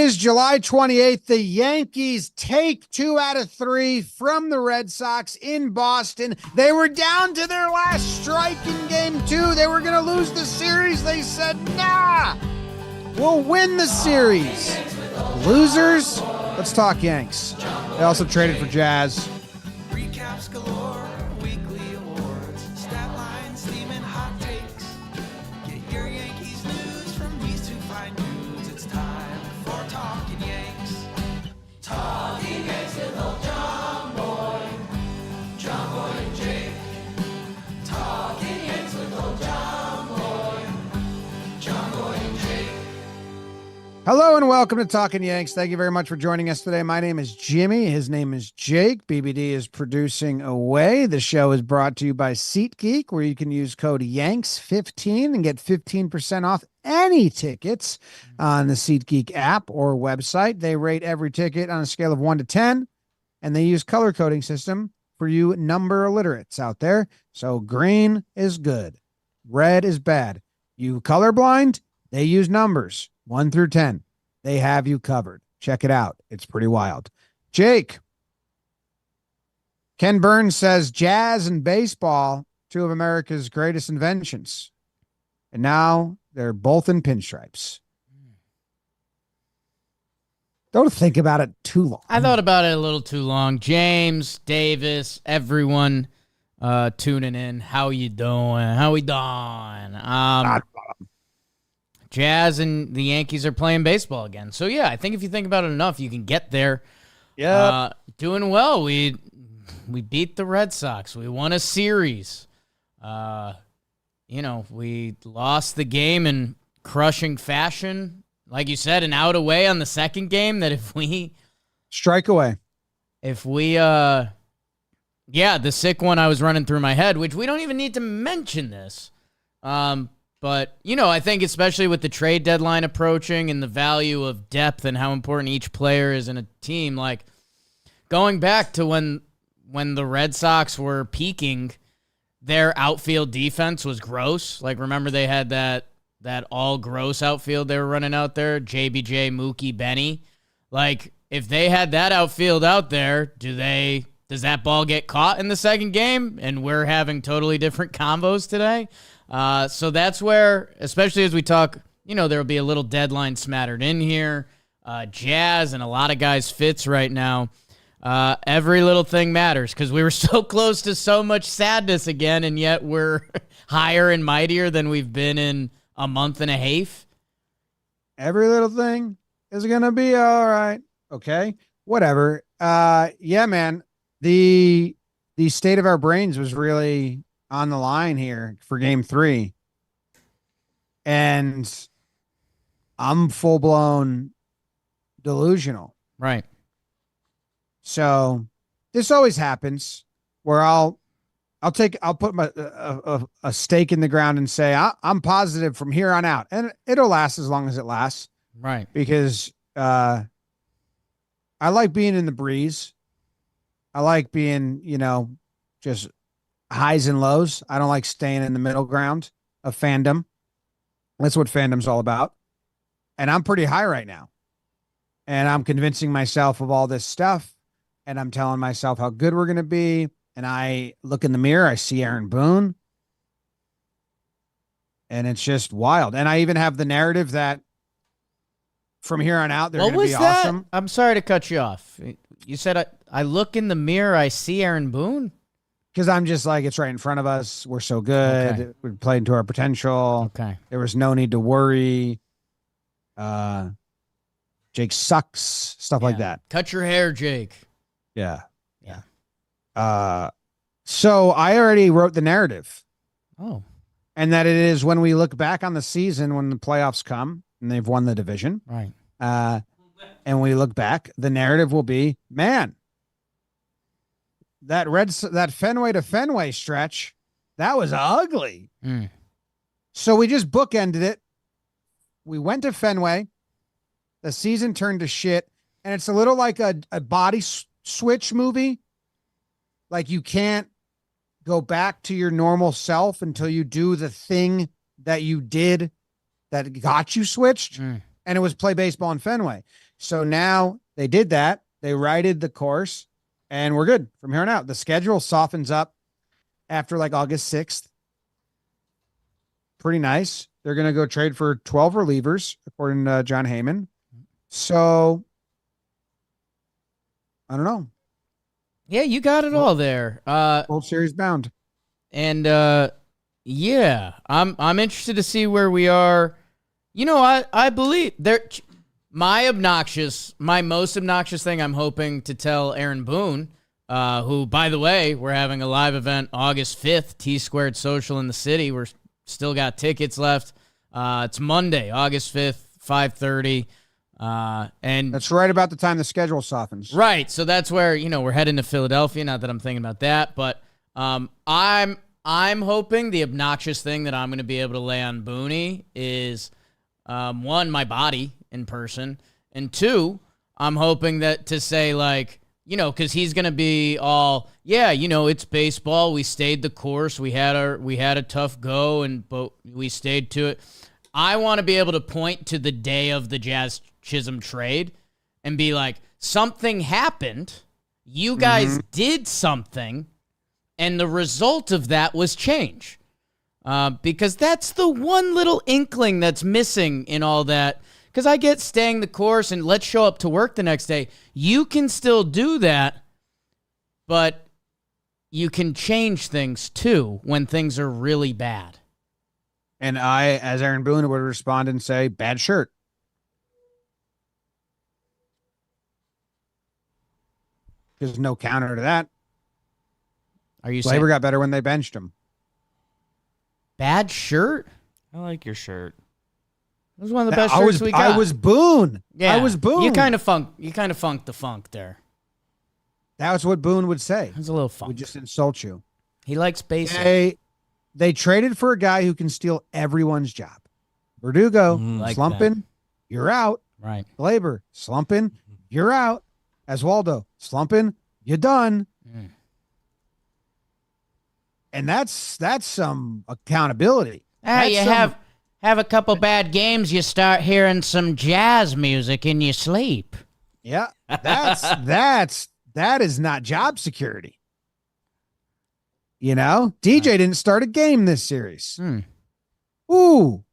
is July 28th. The Yankees take 2 out of 3 from the Red Sox in Boston. They were down to their last strike in game 2. They were going to lose the series. They said, nah, we'll win the series. Losers, let's talk Yanks. They also traded for Jazz. Recaps galore, weekly awards, stat lines, theme, and hot takes. Get your Yankees news from these two fine dudes. It's time for Talkin' Yanks. Talkin' Yanks with old Jahmai, and Jake. Talkin' Yanks with old Jahmai, and Jake. Hello and welcome to Talkin' Yanks. Thank you very much for joining us today. My name is Jimmy. His name is Jake. BBD is producing away. The show is brought to you by SeatGeek, where you can use code YANKS15 and get 15% off any tickets on the SeatGeek app or website. They rate every ticket on a scale of 1 to 10, and they use color coding system for you number illiterates out there. So green is good. Red is bad. You colorblind, they use numbers. 1 through 10. They have you covered. Check it out. It's pretty wild. Jake. Ken Burns says jazz and baseball, two of America's greatest inventions. And now they're both in pinstripes. Don't think about it too long. I thought about it a little too long. James, Davis, everyone tuning in. How you doing? How we doing? Jazz and the Yankees are playing baseball again. So, yeah, I think if you think about it enough, you can get there. Yeah. Doing well. We beat the Red Sox. We won a series. We lost the game in crushing fashion. Like you said, an out away on the second game that if we... Strike away. The sick one I was running through my head, which we don't even need to mention this. But, I think especially with the trade deadline approaching and the value of depth and how important each player is in a team, like going back to when the Red Sox were peaking, their outfield defense was gross. Like, remember they had that all gross outfield they were running out there, JBJ, Mookie, Benny. Like, if they had that outfield out there, does that ball get caught in the second game? And we're having totally different combos today. So that's where, especially as we talk, there will be a little deadline smattered in here. Jazz and a lot of guys fits right now. Every little thing matters because we were so close to so much sadness again, and yet we're higher and mightier than we've been in a month and a half. Every little thing is going to be all right. Okay. Whatever. Yeah, man. The state of our brains was really on the line here for game 3. And I'm full blown delusional. Right. So this always happens where I'll put my a stake in the ground and say, I'm positive from here on out, and it'll last as long as it lasts. Right. Because, I like being in the breeze. I like being, just highs and lows. I don't like staying in the middle ground of fandom. That's what fandom's all about. And I'm pretty high right now. And I'm convincing myself of all this stuff. And I'm telling myself how good we're going to be. And I look in the mirror, I see Aaron Boone. And it's just wild. And I even have the narrative that from here on out, they're going to be awesome. I'm sorry to cut you off. You said, I look in the mirror, I see Aaron Boone? Because I'm just like, it's right in front of us. We're so good. Okay. We're playing to our potential. Okay. There was no need to worry. Jake sucks. Stuff like that. Cut your hair, Jake. Yeah. Yeah. So I already wrote the narrative. Oh. And that it is when we look back on the season, when the playoffs come and they've won the division. Right. And we look back, the narrative will be, man, that Fenway to Fenway stretch, that was ugly. So we just bookended it. We went to Fenway. The season turned to shit. And it's a little like a body switch movie. Like you can't go back to your normal self until you do the thing that you did that got you switched. And it was play baseball in Fenway. So now they did that. They righted the course, and we're good from here on out. The schedule softens up after like August 6th. Pretty nice. They're going to go trade for 12 relievers, according to John Heyman. So, I don't know. Yeah, you got it all there. World Series bound. And yeah, I'm interested to see where we are. You know, I believe there. My most obnoxious thing I'm hoping to tell Aaron Boone, who, by the way, we're having a live event August 5th, T Squared Social in the city. We're still got tickets left. It's Monday, August 5th, 5:30. And that's right about the time the schedule softens. Right. So that's where, we're heading to Philadelphia. Not that I'm thinking about that, but I'm hoping the obnoxious thing that I'm going to be able to lay on Booney is, one, my body in person, and two, I'm hoping that to say, like, because he's going to be all, yeah, it's baseball. We stayed the course. We had a tough go, but we stayed to it. I want to be able to point to the day of the Jazz Chisholm trade and be like, something happened. You guys did something, and the result of that was change. Because that's the one little inkling that's missing in all that. Because I get staying the course and let's show up to work the next day. You can still do that, but you can change things too when things are really bad. And I, as Aaron Boone, would respond and say, bad shirt. There's no counter to that. Are you saying Gleyber got better when they benched him? Bad shirt? I like your shirt. It was one of the best shirts we got. I was Boone. Yeah, I was Boone. You kind of funked the funk there. That was what Boone would say. It was a little funk. We just insult you. He likes basic. They traded for a guy who can steal everyone's job. Verdugo, Like slumping, that. You're out. Right. Gleyber, slumping, you're out. Oswaldo, slumping, you're done. And that's some accountability. You have a couple bad games, you start hearing some jazz music in your sleep. Yeah, that is not job security. DJ didn't start a game this series. Ooh,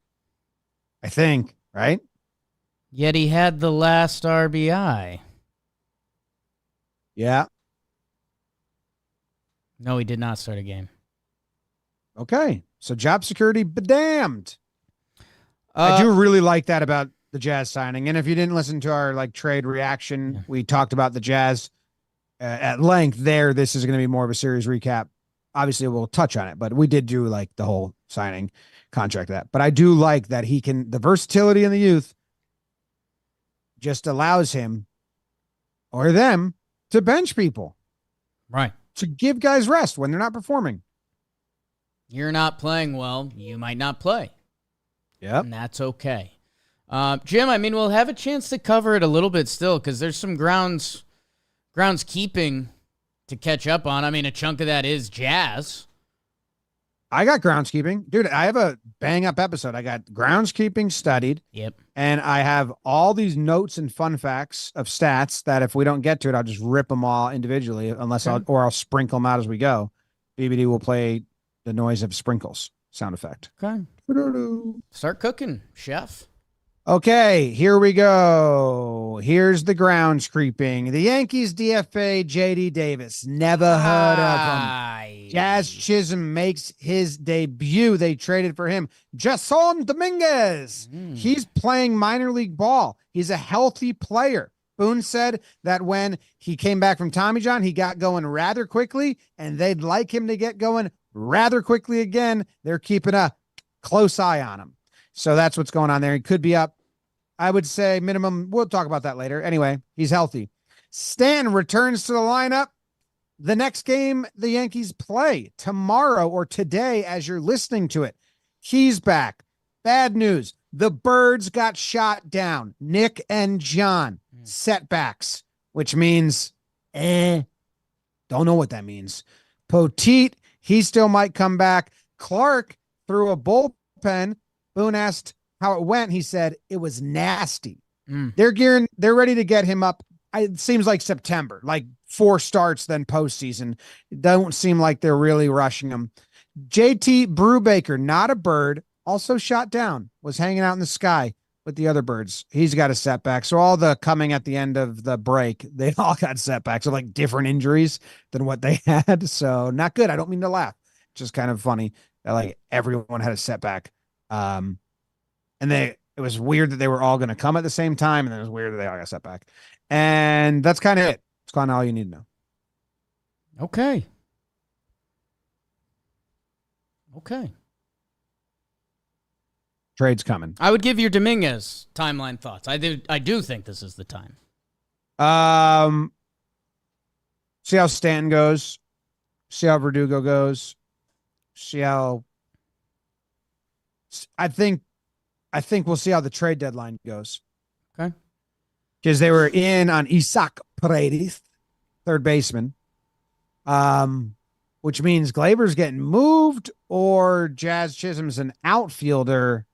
I think, right? Yet he had the last RBI. Yeah. No, he did not start a game. Okay, so job security, be damned. I do really like that about the Jazz signing. And if you didn't listen to our trade reaction, we talked about the Jazz at length there. This is going to be more of a series recap. Obviously, we'll touch on it, but we did do the whole signing contract that. But I do like that the versatility in the youth just allows him or them to bench people. Right. To give guys rest when they're not performing. You're not playing well. You might not play. Yep. And that's okay. Jim, we'll have a chance to cover it a little bit still because there's some groundskeeping to catch up on. A chunk of that is Jazz. I got groundskeeping. Dude, I have a bang-up episode. I got groundskeeping studied. Yep. And I have all these notes and fun facts of stats that if we don't get to it, I'll just rip them all individually I'll sprinkle them out as we go. BBD will play the noise of sprinkles sound effect. Okay. Start cooking, chef. Okay, here we go. Here's the grounds creeping. The Yankees DFA JD Davis. Never heard of him. Jazz Chisholm makes his debut. They traded for him. Jason Dominguez. He's playing minor league ball. He's a healthy player. Boone said that when he came back from Tommy John, he got going rather quickly, and they'd like him to get going rather quickly again. They're keeping a close eye on him. So that's what's going on there. He could be up, I would say, minimum. We'll talk about that later. Anyway, he's healthy. Stanton returns to the lineup. The next game the Yankees play tomorrow or today as you're listening to it. He's back. Bad news. The Birds got shot down. Nick and John. Setbacks, which means, don't know what that means. Poteet, he still might come back. Clark threw a bullpen. Boone asked how it went. He said it was nasty. They're ready to get him up. It seems like September, like 4 starts, then postseason. It don't seem like they're really rushing him. JT Brubaker, not a bird, also shot down, was hanging out in the sky with the other birds. He's got a setback. So all the coming at the end of the break, they all got setbacks, so like different injuries than what they had. So not good. I don't mean to laugh. Just kind of funny that like everyone had a setback. And it was weird that they were all going to come at the same time, and then it was weird that they all got set back. And that's kind of it. It's kind of all you need to know. Okay. Okay. Trade's coming. I would give your Dominguez timeline thoughts. I do think this is the time. See how Stanton goes. See how Verdugo goes. See how. I think we'll see how the trade deadline goes. Okay. Because they were in on Isaac Paredes, third baseman. Which means Gleyber's getting moved, or Jazz Chisholm's an outfielder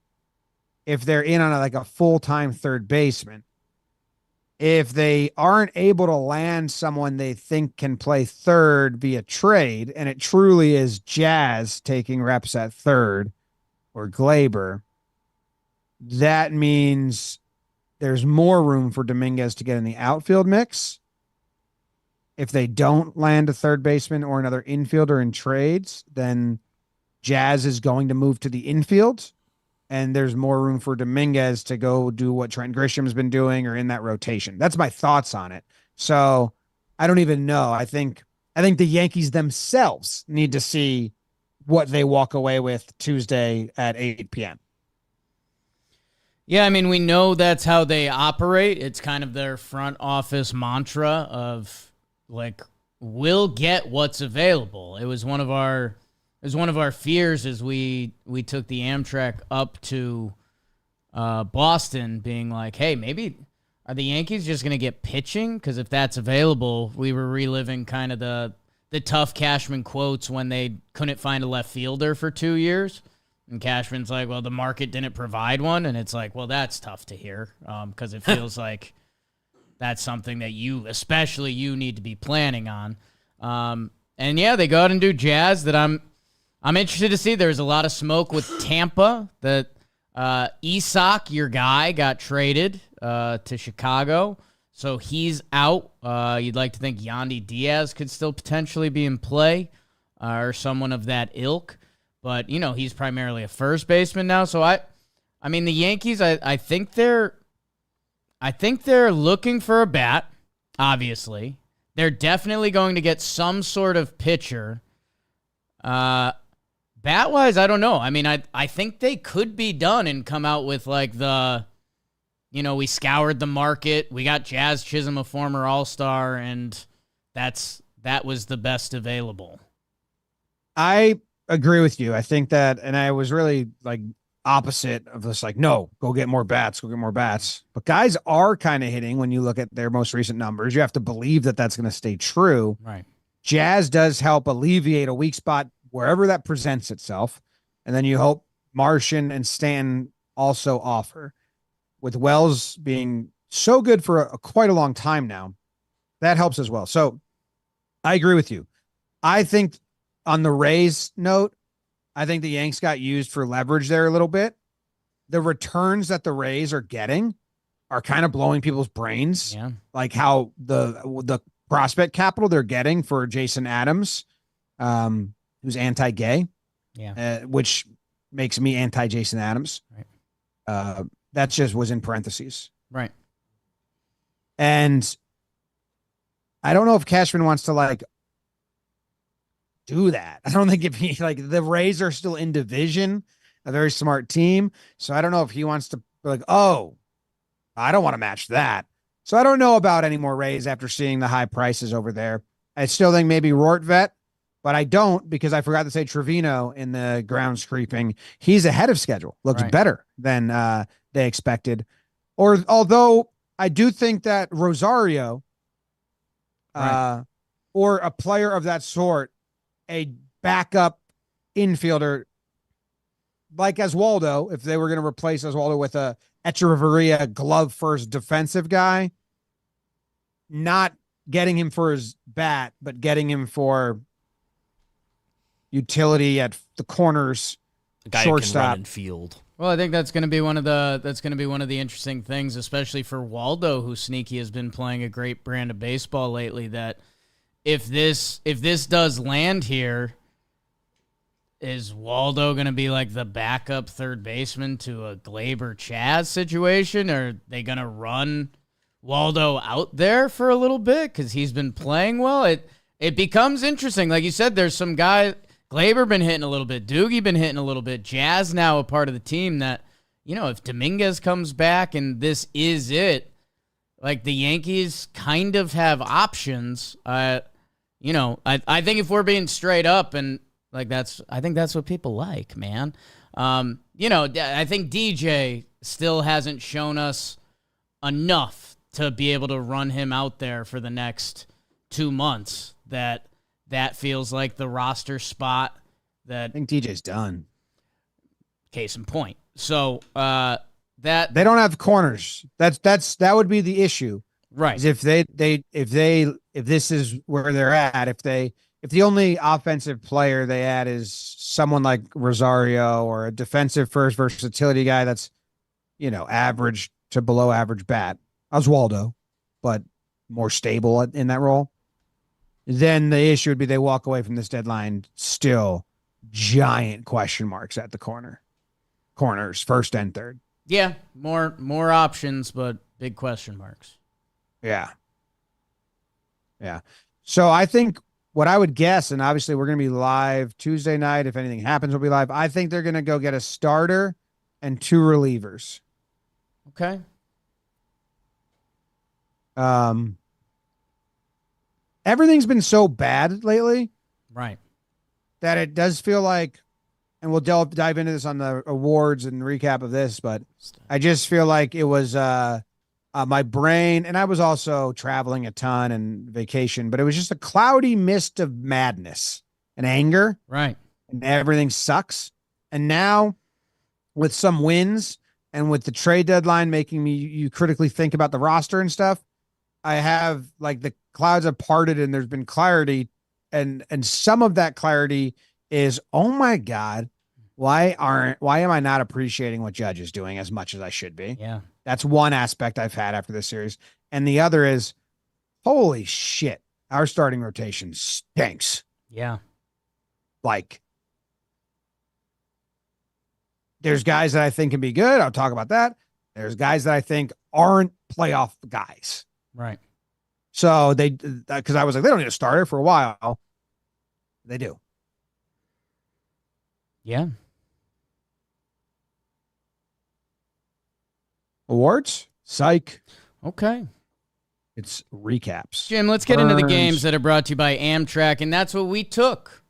if they're in on like a full-time third baseman. If they aren't able to land someone they think can play third via trade, and it truly is Jazz taking reps at third or Gleyber, that means there's more room for Dominguez to get in the outfield mix. If they don't land a third baseman or another infielder in trades, then Jazz is going to move to the infield, and there's more room for Dominguez to go do what Trent Grisham's been doing or in that rotation. That's my thoughts on it. So I don't even know. I think the Yankees themselves need to see what they walk away with Tuesday at 8 p.m. Yeah, I mean, we know that's how they operate. It's kind of their front office mantra of like, we'll get what's available. It was one of our fears as we took the Amtrak up to Boston, being like, hey, maybe are the Yankees just going to get pitching? Because if that's available, we were reliving kind of the tough Cashman quotes when they couldn't find a left fielder for 2 years. And Cashman's like, well, the market didn't provide one. And it's like, well, that's tough to hear because it feels like that's something that especially you need to be planning on. And yeah, they go out and do Jazz that I'm interested to see. There's a lot of smoke with Tampa that Isak, your guy, got traded to Chicago. So he's out. You'd like to think Yandy Diaz could still potentially be in play or someone of that ilk. But, he's primarily a first baseman now. So, I mean, the Yankees, I think they're looking for a bat, obviously. They're definitely going to get some sort of pitcher. Bat-wise, I don't know. I mean, I think they could be done and come out with, like, we scoured the market. We got Jazz Chisholm, a former All-Star, and that was the best available. I agree with you. I think that, and I was really like opposite of this, like, no, go get more bats. But guys are kind of hitting when you look at their most recent numbers. You have to believe that that's going to stay true. Right. Jazz does help alleviate a weak spot wherever that presents itself. And then you hope Martian and Stanton also offer. With Wells being so good for quite a long time now, that helps as well. So I agree with you. I think on the Rays note, I think the Yanks got used for leverage there a little bit. The returns that the Rays are getting are kind of blowing people's brains. Yeah. Like how the prospect capital they're getting for Jason Adams, who's anti-gay, which makes me anti-Jason Adams. Right. That just was in parentheses. Right. And I don't know if Cashman wants to like do that. I don't think if he like the Rays are still in division, a very smart team. So I don't know if he wants to be like, oh, I don't want to match that. So I don't know about any more Rays after seeing the high prices over there. I still think maybe Rortvet, but I don't because I forgot to say Trevino in the grounds creeping. He's ahead of schedule. Looks better than they expected. Or although I do think that Rosario or a player of that sort, a backup infielder like Oswaldo, if they were going to replace Oswaldo with a Echeverria glove first defensive guy, not getting him for his bat, but getting him for utility at the corners, The guy who can run shortstop. in field. Well, I think that's going to be one of the interesting things, especially for Waldo, who Sneaky has been playing a great brand of baseball lately. That if this does land here, is Waldo going to be like the backup third baseman to a Gleyber Chaz situation? Or are they going to run Waldo out there for a little bit because he's been playing well? It becomes interesting. Like you said, there's some guy. Gleyber been hitting a little bit. Doogie been hitting a little bit. Jazz now a part of the team that, if Dominguez comes back and this is it, like the Yankees kind of have options. I think if we're being straight up and like I think that's what people like, man. I think DJ still hasn't shown us enough to be able to run him out there for the next 2 months. That feels like the roster spot that I think DJ's done. Case in point. So that They don't have corners. That would be the issue. right. Is if this is where they're at, if the only offensive player they add is someone like Rosario or a defensive first versatility guy that's, average to below average bat, Oswaldo, but more stable in that role, then the issue would be they walk away from this deadline still giant question marks at the corners, first and third. Yeah, more options, but big question marks. Yeah. So I think what I would guess, and obviously we're going to be live Tuesday night. If anything happens, we'll be live. I think they're going to go get a starter and 2 relievers. Okay. Everything's been so bad lately Right. that it does feel like, and we'll dive into this on the awards and recap of this, but I just feel like it was my brain, and I was also traveling a ton and vacation, but it was just a cloudy mist of madness and anger, Right. and everything sucks. And now with some wins and with the trade deadline making you critically think about the roster and stuff, I have like the clouds have parted and there's been clarity, and some of that clarity is, oh my God, why am I not appreciating what Judge is doing as much as I should be? Yeah. That's one aspect I've had after this series. And the other is, holy shit, our starting rotation stinks. Yeah. Like, there's guys that I think can be good. I'll talk about that. There's guys that I think aren't playoff guys. Right. So because I was like, they don't need a starter for a while. They do. Yeah. Awards? Psych. Okay. It's recaps. Jim, let's get into the Burns. games that are brought to you by Amtrak, and that's what we took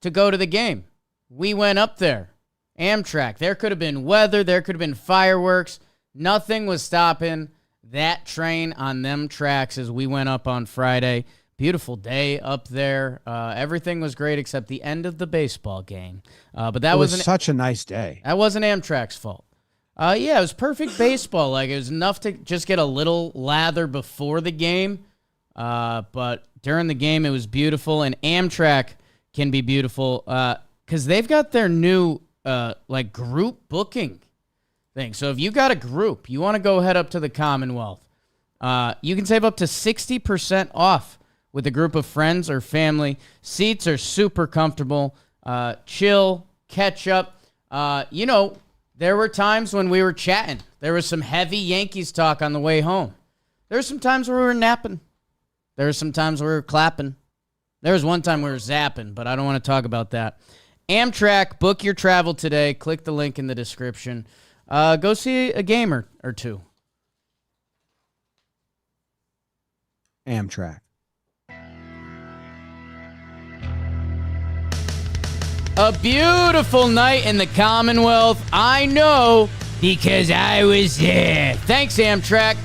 to go to the game. We went up there. Amtrak. There could have been weather. There could have been fireworks. Nothing was stopping that train on them tracks as we went up on Friday. Beautiful day up there. Everything was great except the end of the baseball game. But that It was wasn't such a nice day. that wasn't Amtrak's fault. Yeah, it was perfect baseball. Like, it was enough to just get a little lather before the game. But during the game, it was beautiful. And Amtrak can be beautiful because they've got their new group booking thing. So if you got a group, you want to go head up to the Commonwealth, you can save up to 60% off with a group of friends or family. Seats are super comfortable. Chill, catch up. There were times when we were chatting. There was some heavy Yankees talk on the way home. There were some times where we were napping. There were some times where we were clapping. There was one time we were zapping, but I don't want to talk about that. Amtrak, book your travel today. Click the link in the description. Go see a game or two. Amtrak. A beautiful night in the Commonwealth. I know because I was there. Thanks, Amtrak.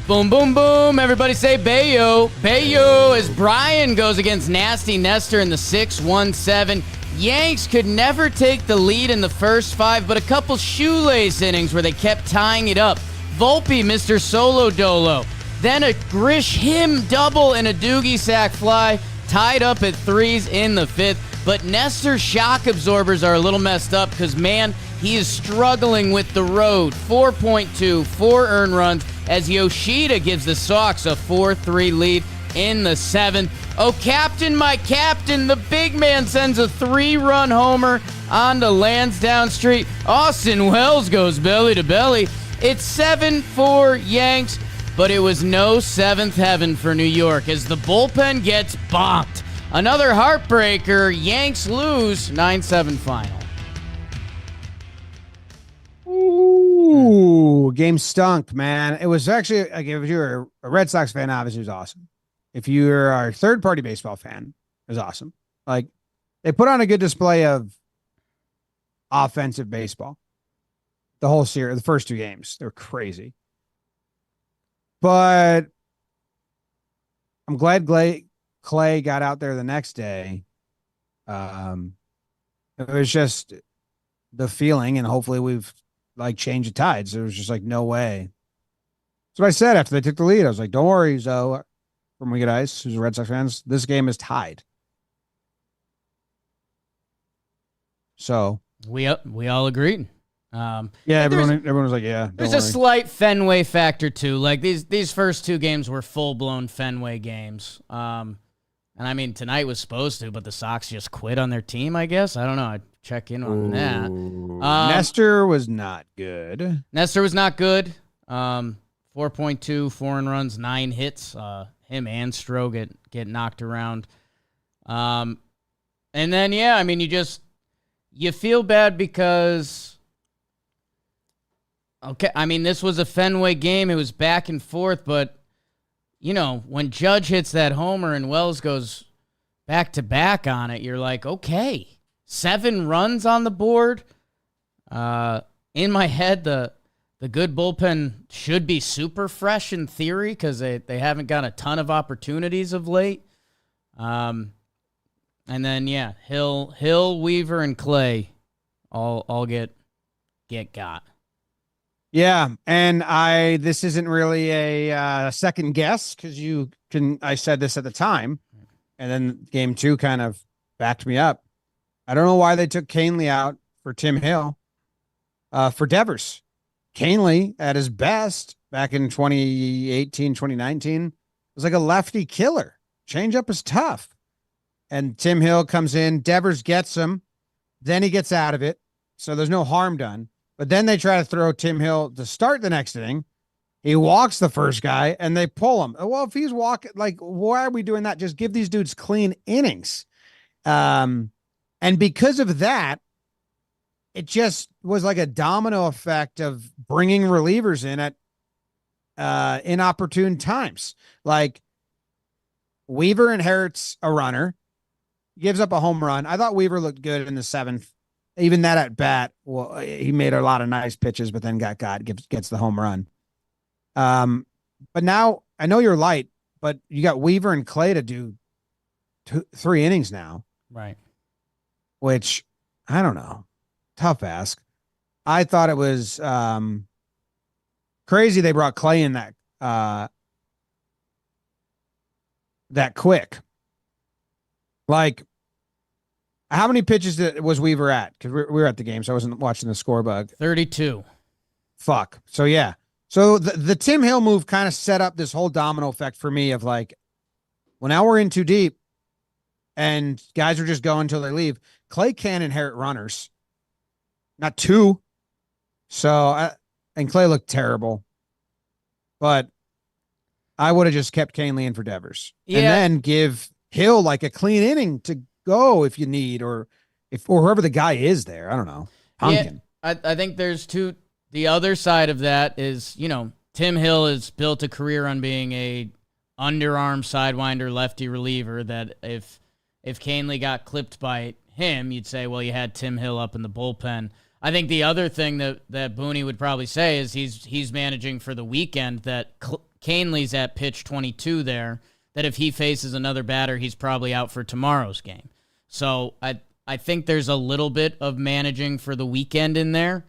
Boom, boom, boom. Everybody say Bayo. Bayo as Brian goes against Nasty Nestor in the 6-1-7 Yanks could never take the lead in the first 5, but a couple shoelace innings where they kept tying it up. Volpe, Mr. Solo Dolo. Then a Grisham double and a Doogie sack fly, tied up at 3s in the 5th. But Nestor's shock absorbers are a little messed up because, man, he is struggling with the road. 4.2, 4 earned runs as Yoshida gives the Sox a 4-3 lead in the 7th. Oh, captain, my captain, the big man sends a 3-run homer onto Lansdowne Street. Austin Wells goes belly to belly. It's 7-4 Yanks, but it was no 7th heaven for New York as the bullpen gets bombed. Another heartbreaker. Yanks lose 9-7 final. Ooh, game stunk, man. It was actually, like, if you're a Red Sox fan, obviously it was awesome. If you're a third-party baseball fan, it was awesome. Like, they put on a good display of offensive baseball. The whole series, the first 2 games, they were crazy. But I'm glad Clay got out there the next day. It was just the feeling, and hopefully we've changed the tides. There was just no way. That's what I said after they took the lead. I was like, don't worry, Zoe, from We Get Ice, who's a Red Sox fans. This game is tied. So we all agreed. Yeah, everyone was like, yeah. There's a slight Fenway factor too. Like these first 2 games were full-blown Fenway games. And I mean, tonight was supposed to, but the Sox just quit on their team, I guess. I don't know. I'd check in on that. Nestor was not good. Nestor was not good. 4.2 foreign runs, 9 hits. Him and Stroh get knocked around. And then, yeah, I mean, you feel bad because, okay, I mean, this was a Fenway game. It was back and forth, but, when Judge hits that homer and Wells goes back-to-back on it, you're like, okay, 7 runs on the board. In my head, the good bullpen should be super fresh in theory because they haven't got a ton of opportunities of late. And then, yeah, Hill, Weaver, and Clay all get got. Yeah, and this isn't really a second guess because I said this at the time, and then game 2 kind of backed me up. I don't know why they took Canely out for Tim Hill, for Devers. Canely at his best back in 2018, 2019 was like a lefty killer. Changeup is tough. And Tim Hill comes in, Devers gets him, then he gets out of it. So there's no harm done. But then they try to throw Tim Hill to start the next inning. He walks the first guy and they pull him. Well, if he's walking, why are we doing that? Just give these dudes clean innings. And because of that, it just was like a domino effect of bringing relievers in at inopportune times. Like Weaver inherits a runner, gives up a home run. I thought Weaver looked good in the 7th. Even that at bat, well, he made a lot of nice pitches, but then gets the home run. But now I know you're light, but you got Weaver and Clay to do 3 innings now. Right. Which I don't know. Tough ask. I thought it was crazy they brought Clay in that quick. Like, how many pitches was Weaver at? Because we were at the game, so I wasn't watching the score bug. 32. Fuck. So, yeah. So the Tim Hill move kind of set up this whole domino effect for me of well, now we're in too deep and guys are just going until they leave. Clay can't inherit runners. Not 2. So, and Clay looked terrible. But I would have just kept Canely in for Devers. Yeah. And then give Hill a clean inning to go if you need, or whoever the guy is there. I don't know. Talkin. Yeah, I think there's 2. The other side of that is, Tim Hill has built a career on being a underarm sidewinder lefty reliever that if Canely got clipped by him, you'd say, well, you had Tim Hill up in the bullpen. I think the other thing that Booney would probably say is he's managing for the weekend that Canely's at pitch 22 there, that if he faces another batter, he's probably out for tomorrow's game. So I think there's a little bit of managing for the weekend in there.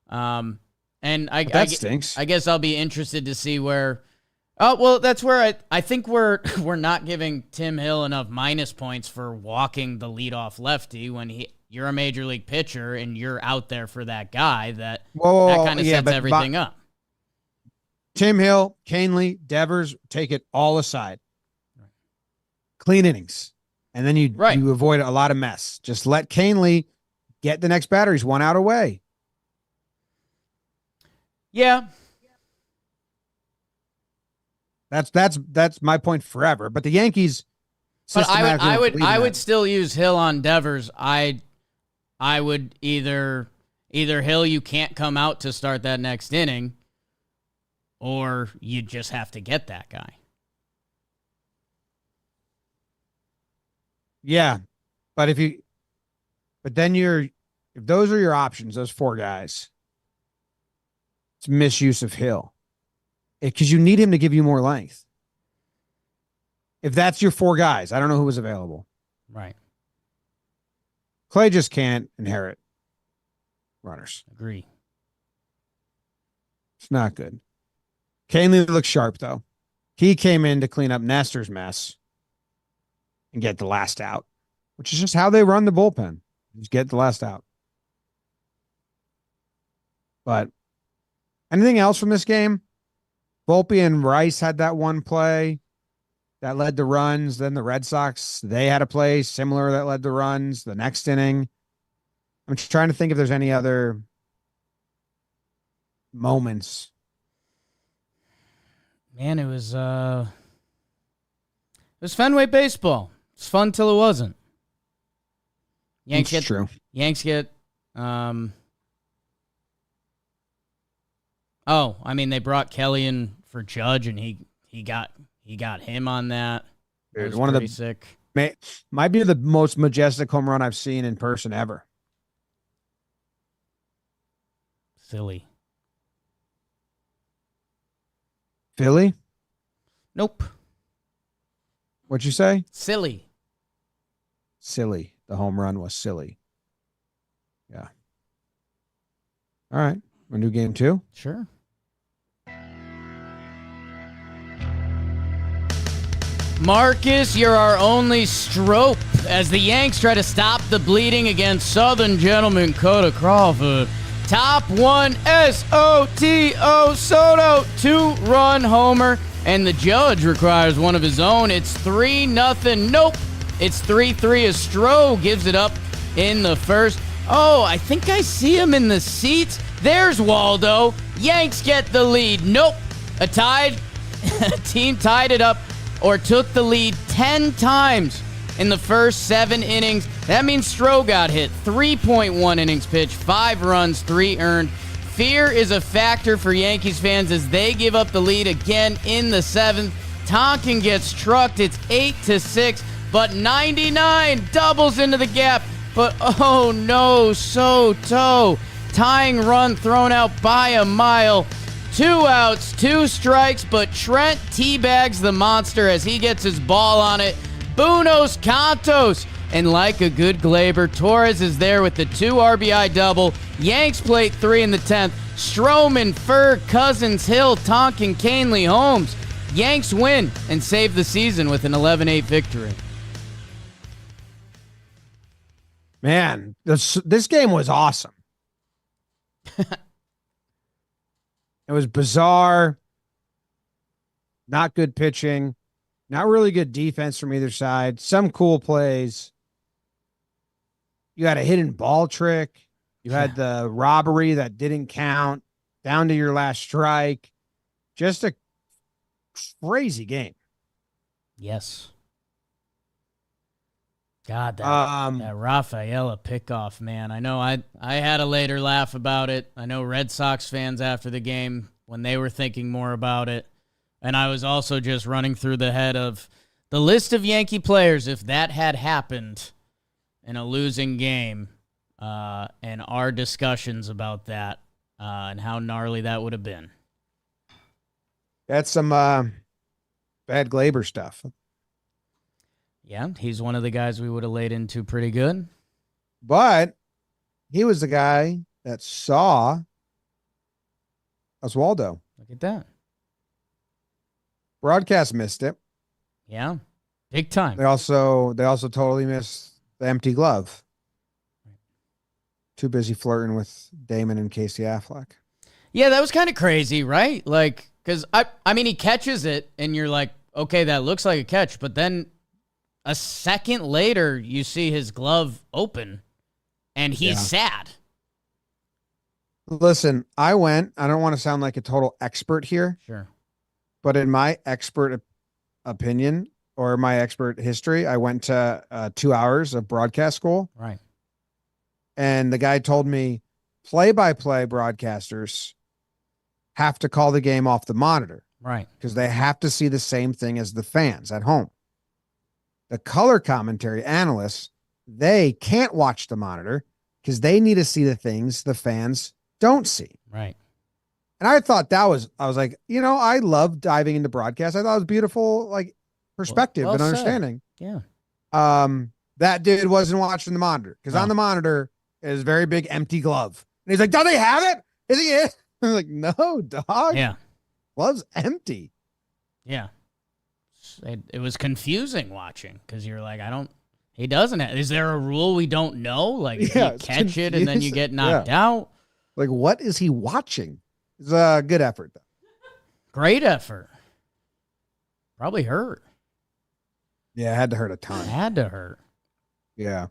And that stinks. I guess I'll be interested to see where. Oh, well, that's where I think we're not giving Tim Hill enough minus points for walking the leadoff lefty when you're a major league pitcher and you're out there for that guy. That kind of sets everything up. Tim Hill, Canely, Devers, take it all aside. Clean innings. And then you avoid a lot of mess. Just let Canely get the next batter. He's 1 out away. Yeah. That's my point forever. But the Yankees, but I would still use Hill on Devers. I would either Hill, you can't come out to start that next inning, or you just have to get that guy. Yeah, but if those are your options, those 4 guys, it's misuse of Hill. Because you need him to give you more length. If that's your 4 guys, I don't know who was available. Right. Clay just can't inherit runners. Agree. It's not good. Canely looks sharp, though. He came in to clean up Nestor's mess and get the last out, which is just how they run the bullpen. Just get the last out. But anything else from this game? Volpe and Rice had that one play that led to runs. Then the Red Sox, they had a play similar that led to runs the next inning. I'm just trying to think if there's any other moments. Man, it was Fenway baseball. It's fun till it wasn't. Yanks get they brought Kelly in for Judge, and he got him on that. Dude, one of the sick. Might be the most majestic home run I've seen in person ever. Silly. Philly? Nope. What'd you say? Silly. Silly. The home run was silly. Yeah. All right. We'll do game 2? Sure. Marcus, you're our only stroke as the Yanks try to stop the bleeding against Southern Gentleman Coda Crawford. Top 1 SOTO Soto 2-run homer, and the Judge requires one of his own. It's 3-0. Nope. It's 3-3 as Stroh gives it up in the first. Oh, I think I see him in the seats. There's Waldo. Yanks get the lead. Nope. A team tied it up or took the lead 10 times in the first 7 innings. That means Stroh got hit. 3.1 innings pitched, 5 runs, 3 earned. Fear is a factor for Yankees fans as they give up the lead again in the 7th. Talkin gets trucked. It's 8-6, but 99 doubles into the gap. But oh no, Soto. Tying run thrown out by a mile. 2 outs, 2 strikes, but Trent teabags the monster as he gets his ball on it. Buenos Cantos. And like a good Gleyber, Torres is there with the 2 RBI double. Yanks plate 3 in the 10th. Stroman, Furr, Cousins, Hill, Tonkin, Canely, Holmes. Yanks win and save the season with an 11-8 victory. Man, this game was awesome. It was bizarre. Not good pitching. Not really good defense from either side. Some cool plays. You had a hidden ball trick. You had the robbery that didn't count. Down to your last strike. Just a crazy game. Yes. God, that Rafaela pickoff, man. I know I had a later laugh about it. I know Red Sox fans after the game, when they were thinking more about it. And I was also just running through the head of the list of Yankee players, if that had happened in a losing game, and our discussions about that, and how gnarly that would have been. That's some bad Gleyber stuff. Yeah, he's one of the guys we would have laid into pretty good. But he was the guy that saw Oswaldo. Look at that. Broadcast missed it. Yeah. Big time. They also totally missed the empty glove. Too busy flirting with Damon and Casey Affleck. Yeah, that was kind of crazy, right? Like, because I mean, he catches it, and you're like, okay, that looks like a catch. But then a second later, you see his glove open, and he's sad. Listen, I don't want to sound like a total expert here. Sure. But in my expert opinion or my expert history, I went to 2 hours of broadcast school. Right. And the guy told me play-by-play broadcasters have to call the game off the monitor. Right. Because they have to see the same thing as the fans at home. The color commentary analysts, they can't watch the monitor because they need to see the things the fans don't see. Right. And I thought I was like, I love diving into broadcast. I thought it was beautiful, like perspective and understanding. Yeah. That dude wasn't watching the monitor because on the monitor is very big empty glove. And he's like, "Do they have it? Is he it?" I'm like, "No, dog. Yeah. Glove's empty." Yeah. It was confusing watching because you're like, he doesn't have, is there a rule we don't know? Like, you catch it and then you get knocked out? Like, what is he watching? It's a good effort, though. Great effort. Probably hurt. Yeah, it had to hurt a ton. It had to hurt. Yeah.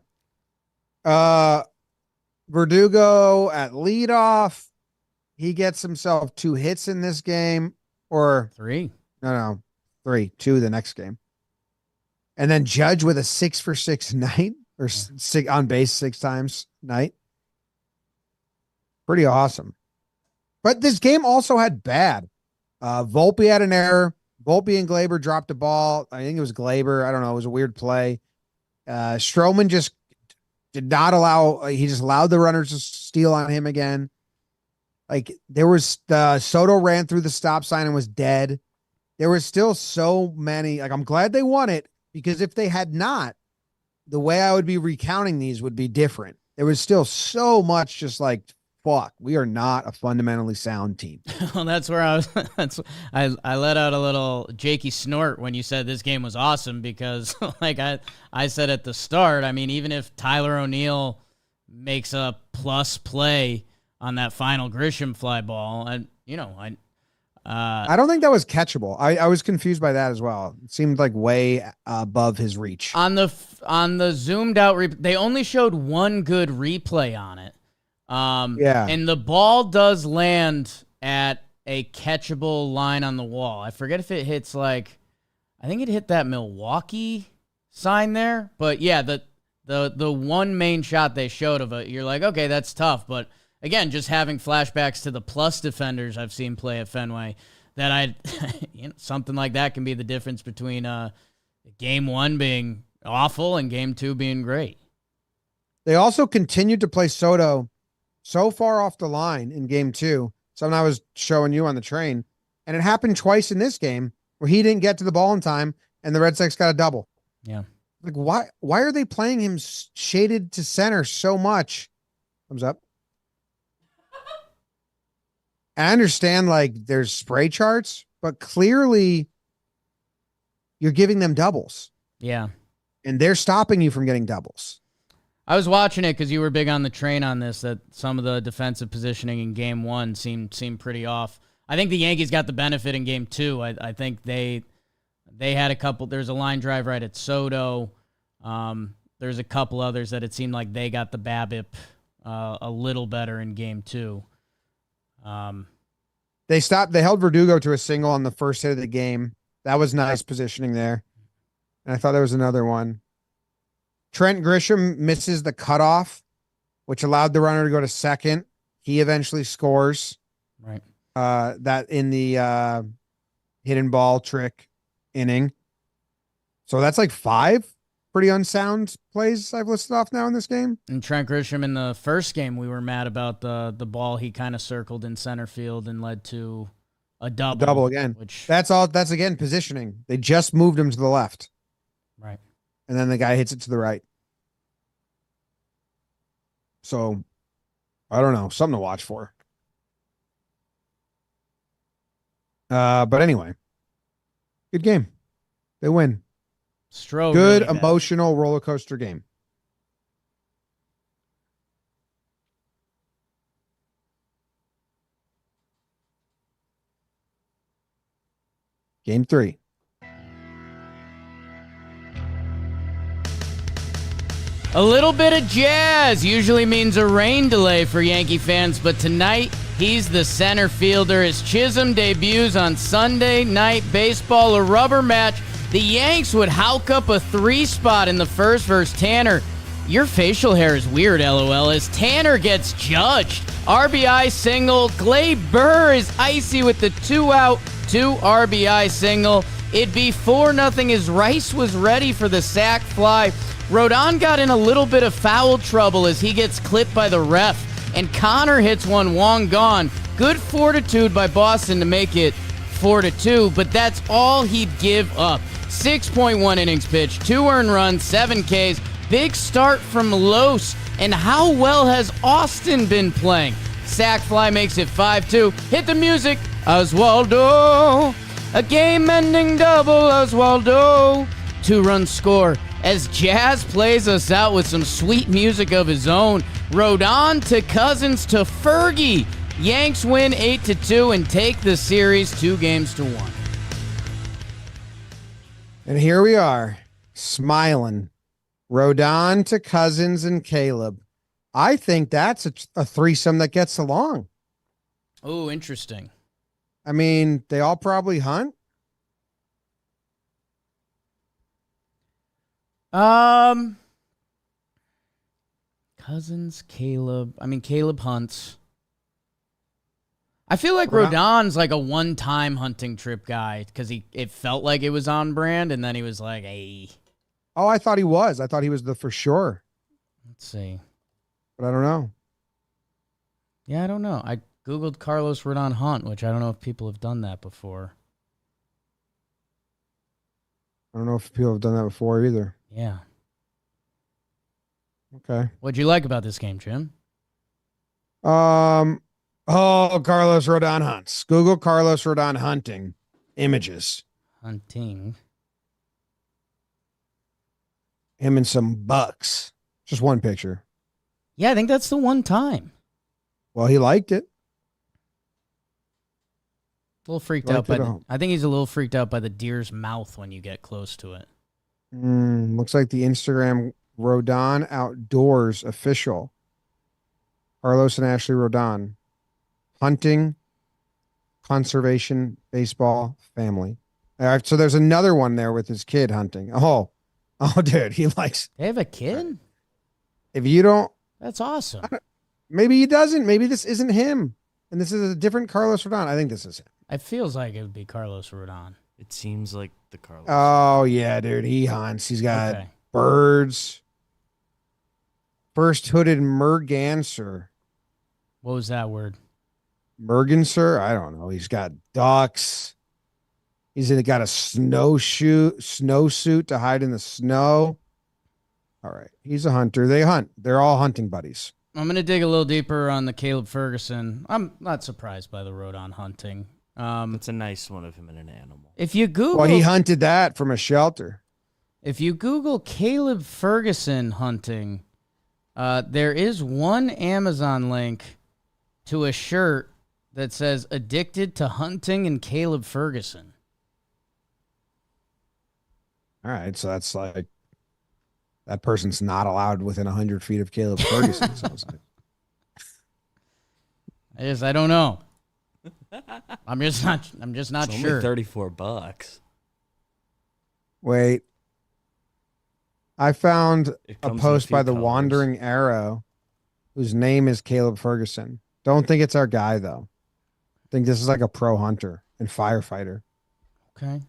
Verdugo at leadoff. He gets himself 2 hits in this game. Or 3. No. 3. 2 the next game. And then Judge with a 6-for-6 night. Or on base 6 times night. Pretty awesome. But this game also had bad. Volpe had an error. Volpe and Gleyber dropped the ball. I think it was Gleyber. I don't know. It was a weird play. Stroman just did not allow. He just allowed the runners to steal on him again. Like there was Soto ran through the stop sign and was dead. There was still so many. Like I'm glad they won it because if they had not, the way I would be recounting these would be different. There was still so much just like, fuck, we are not a fundamentally sound team. Well, that's where I let out a little Jakey snort when you said this game was awesome because like I said at the start, I mean, even if Tyler O'Neill makes a plus play on that final Grisham fly ball, I don't think that was catchable. I was confused by that as well. It seemed like way above his reach. On the zoomed out, they only showed one good replay on it. And the ball does land at a catchable line on the wall. I forget if it hits I think it hit that Milwaukee sign there. But yeah, the one main shot they showed of it, you're like, okay, that's tough. But again, just having flashbacks to the plus defenders I've seen play at Fenway, that something like that can be the difference between game 1 being awful and game 2 being great. They also continued to play Soto so far off the line in game 2. Something I was showing you on the train. And it happened twice in this game where he didn't get to the ball in time and the Red Sox got a double. Yeah. Like, why are they playing him shaded to center so much? Thumbs up. I understand like there's spray charts, but clearly you're giving them doubles. Yeah. And they're stopping you from getting doubles. I was watching it because you were big on the train on this, that some of the defensive positioning in game 1 seemed pretty off. I think the Yankees got the benefit in game 2. I think they had a couple. There's a line drive right at Soto. There's a couple others that it seemed like they got the BABIP a little better in game 2. They held Verdugo to a single on the first hit of the game. That was nice positioning there. And I thought there was another one. Trent Grisham misses the cutoff, which allowed the runner to go to second. He eventually scores. Right. That in the hidden ball trick inning. So that's like 5 pretty unsound plays I've listed off now in this game. And Trent Grisham in the first game, we were mad about the ball he kind of circled in center field and led to a double. A double again. That's again positioning. They just moved him to the left. Right. And then the guy hits it to the right. So I don't know, something to watch for. But anyway, good game. They win. Stroh Good really bad. emotional roller coaster game. Game 3. A little bit of jazz usually means a rain delay for Yankee fans, but tonight he's the center fielder as Chisholm debuts on Sunday Night Baseball, a rubber match. The Yanks would howk up a 3-spot in the first versus Tanner. Your facial hair is weird, LOL, as Tanner gets judged. RBI single. Gleyber is icy with the 2-out, 2 RBI single. It'd be 4-0 as Rice was ready for the sac fly. Rodon got in a little bit of foul trouble as he gets clipped by the ref, and Connor hits one long gone. Good fortitude by Boston to make it 4-2, but that's all he'd give up. 6.1 innings pitched, 2 earned runs, 7 Ks. Big start from Los, and how well has Austin been playing? Sac fly makes it 5-2. Hit the music, Oswaldo. A game-ending double, Oswaldo. 2-run score as Jazz plays us out with some sweet music of his own. Rodon to Cousins to Fergie. Yanks win 8-2 and take the series 2-1. And here we are, smiling. Rodon to Cousins and Caleb. I think that's a threesome that gets along. Oh, interesting. I mean, they all probably hunt. Cousins, Caleb. I mean, Caleb hunts. I feel like Rodon's like a one-time hunting trip guy because it felt like it was on brand, and then he was like, hey. Oh, I thought he was. I thought he was the for sure. Let's see. But I don't know. Yeah, I don't know. I Googled Carlos Rodon hunt, which I don't know if people have done that before. I don't know if people have done that before either. Yeah. Okay. What'd you like about this game, Jim? Oh, Carlos Rodon hunts. Google Carlos Rodon hunting images. Hunting. Him and some bucks. Just one picture. Yeah, I think that's the one time. Well, he liked it. A little freaked out by I think he's a little freaked out by the deer's mouth when you get close to it. Looks like the Instagram Rodon Outdoors official. Carlos and Ashley Rodon. Hunting, conservation, baseball, family. All right, so there's another one there with his kid hunting. Oh, dude, he likes. They have a kid? If you don't. That's awesome. Maybe he doesn't. Maybe this isn't him. And this is a different Carlos Rodon. I think this is him. It feels like it would be Carlos Rodon. It seems like the Carlos. Oh, yeah, dude. He hunts. He's got birds. First hooded merganser. What was that word? Merganser? I don't know. He's got ducks. He's got a snowsuit to hide in the snow. All right. He's a hunter. They hunt. They're all hunting buddies. I'm going to dig a little deeper on the Caleb Ferguson. I'm not surprised by the Rodon hunting. It's a nice one of him and an animal. If you Google, well, he hunted that from a shelter. If you Google Caleb Ferguson hunting, there is one Amazon link to a shirt that says "Addicted to Hunting" and Caleb Ferguson. All right, so that's like that person's not allowed within 100 feet of Caleb Ferguson. Sounds like. I don't know. I'm just not It's sure. Only $34. Wait. I found a post by the colors. Wandering Arrow whose name is Caleb Ferguson. Don't think it's our guy, though. I think this is like a pro hunter and firefighter. Okay.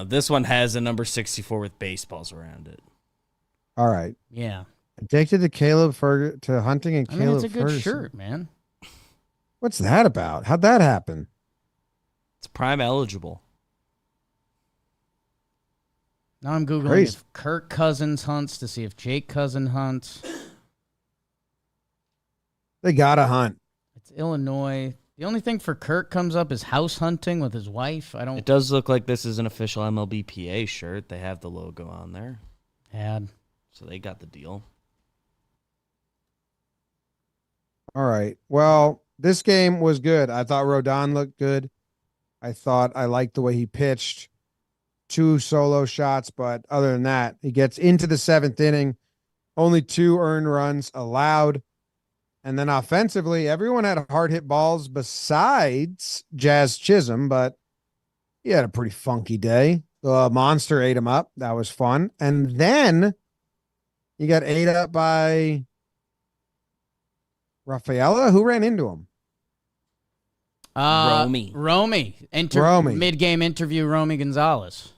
This one has a number 64 with baseballs around it. All right. Yeah. Addicted to to hunting and Caleb it's a good Ferguson. shirt, man. What's that about? How'd that happen? It's prime eligible. Now I'm Googling Crazy. if Kirk Cousins hunts to see if Jake Cousin hunts. They gotta hunt. It's Illinois. The only thing for Kirk comes up is house hunting with his wife. It does look like this is an official MLBPA shirt. They have the logo on there. So they got the deal. All right. Well, this game was good. I thought Rodon looked good. I thought I liked the way he pitched. 2 solo shots, but other than that, he gets into the 7th inning. Only 2 earned runs allowed. And then offensively, everyone had hard hit balls besides Jazz Chisholm, but he had a pretty funky day. The monster ate him up. That was fun. And then he got ate up by Rafaela. Who ran into him? Romy. Romy. Mid-game interview, Romy Gonzalez.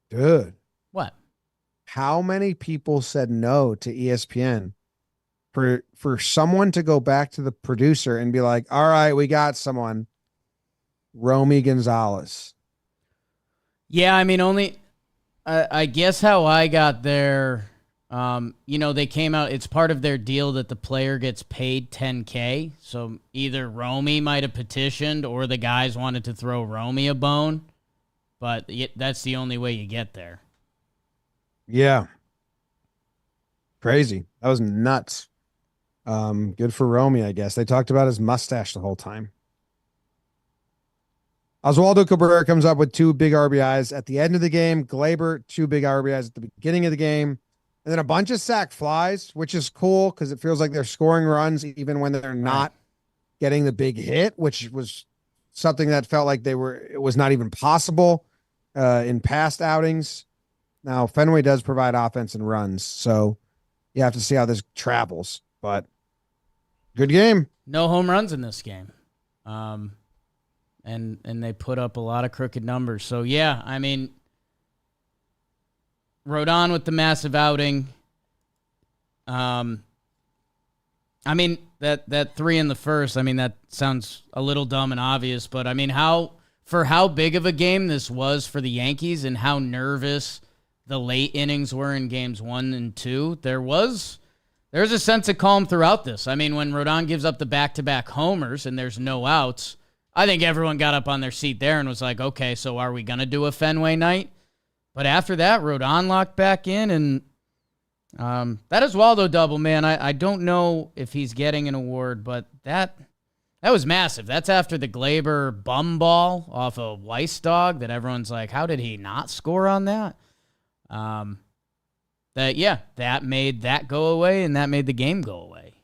Dude. What? How many people said no to ESPN for someone to go back to the producer and be like, all right, we got someone. Romy Gonzalez. Yeah, I mean, I guess how I got there, they came out, it's part of their deal that the player gets paid $10K. So either Romy might have petitioned or the guys wanted to throw Romy a bone. But that's the only way you get there. Yeah. Crazy. That was nuts. Good for Romy, I guess. They talked about his mustache the whole time. Oswaldo Cabrera comes up with 2 big RBIs at the end of the game. Gleyber, 2 big RBIs at the beginning of the game. And then a bunch of sack flies, which is cool because it feels like they're scoring runs even when they're not getting the big hit, which was something that felt like it was not even possible in past outings. Now, Fenway does provide offense and runs, so you have to see how this travels. But good game. No home runs in this game. And they put up a lot of crooked numbers. So, yeah, I mean, Rodon with the massive outing. I mean, that 3 in the first, I mean, that sounds a little dumb and obvious, but I mean, how big of a game this was for the Yankees and how nervous the late innings were in games 1 and 2, there's a sense of calm throughout this. I mean, when Rodon gives up the back-to-back homers and there's no outs, I think everyone got up on their seat there and was like, okay, so are we going to do a Fenway night? But after that, Rodon locked back in, and that Oswaldo double, man, I don't know if he's getting an award, but that was massive. That's after the Gleyber bum ball off a Weiss dog that everyone's like, how did he not score on that? That made that go away, and that made the game go away.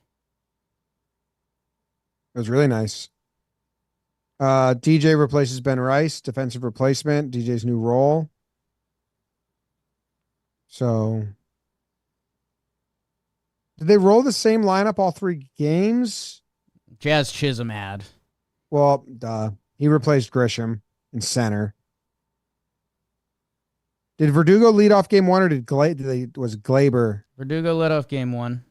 It was really nice. DJ replaces Ben Rice, defensive replacement, DJ's new role. So, did they roll the same lineup all 3 games? Jazz Chisholm had. Well, he replaced Grisham in center. Did Verdugo lead off game 1 or was Gleyber? Verdugo led off game 1.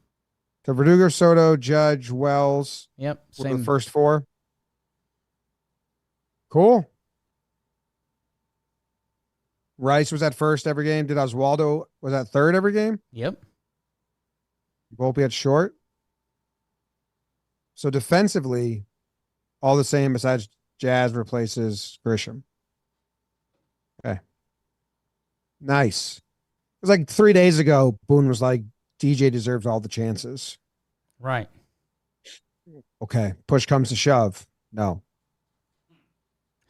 So Verdugo, Soto, Judge, Wells. Yep. Were the first 4. Cool. Rice was at first every game. Did Oswaldo was at third every game? Yep. Volpe at short. So defensively, all the same besides Jazz replaces Grisham. Okay. Nice. It was like 3 days ago, Boone was like, DJ deserves all the chances. Right. Okay. Push comes to shove. No.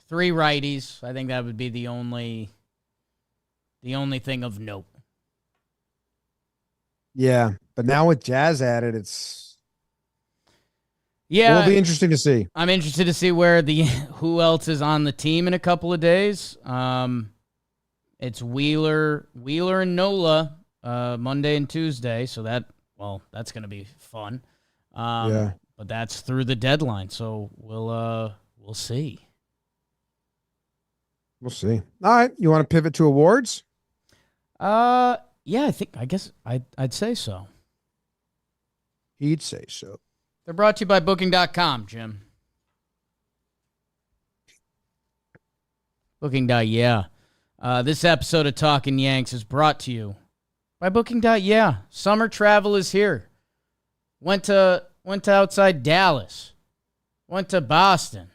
3 righties. I think that would be the only thing of note. Yeah. But now with Jazz added, it will be interesting to see. I'm interested to see who else is on the team in a couple of days. It's Wheeler and Nola Monday and Tuesday, so that's going to be fun. Yeah. But that's through the deadline, so we'll see. We'll see. All right, you want to pivot to awards? Yeah, I guess I'd say so. He'd say so. They're brought to you by Booking.com, Jim. Booking.yeah. This episode of Talkin' Yanks is brought to you by Booking.yeah. Summer travel is here. Went to Went to outside Dallas. Went to Boston.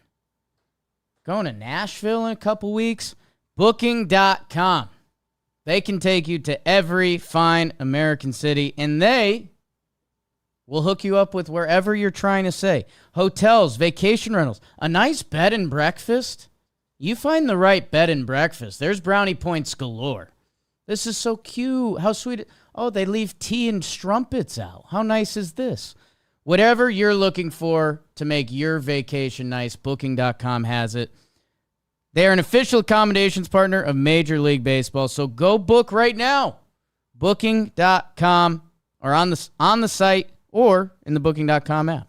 Going to Nashville in a couple weeks. Booking.com. They can take you to every fine American city, and they will hook you up with wherever you're trying to stay. Hotels, vacation rentals, a nice bed and breakfast. You find the right bed and breakfast. There's brownie points galore. This is so cute. How sweet. Oh, they leave tea and strumpets out. How nice is this? Whatever you're looking for to make your vacation nice, Booking.com has it. They are an official accommodations partner of Major League Baseball, so go book right now. Booking.com or on the site or in the Booking.com app.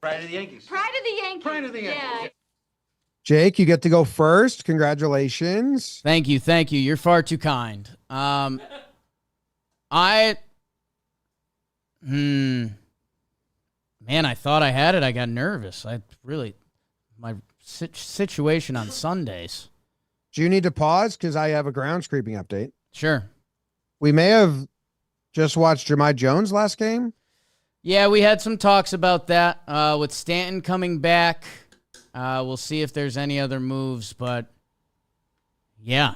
Pride of the Yankees. Pride of the Yankees. Pride of the Yankees. Yeah. Jake, you get to go first. Congratulations. Thank you. You're far too kind. Man, I thought I had it. I got nervous. My situation on Sundays. Do you need to pause? Because I have a groundskeeping update. Sure. We may have just watched Jahmai Jones last game. Yeah, we had some talks about that with Stanton coming back. We'll see if there's any other moves, but yeah.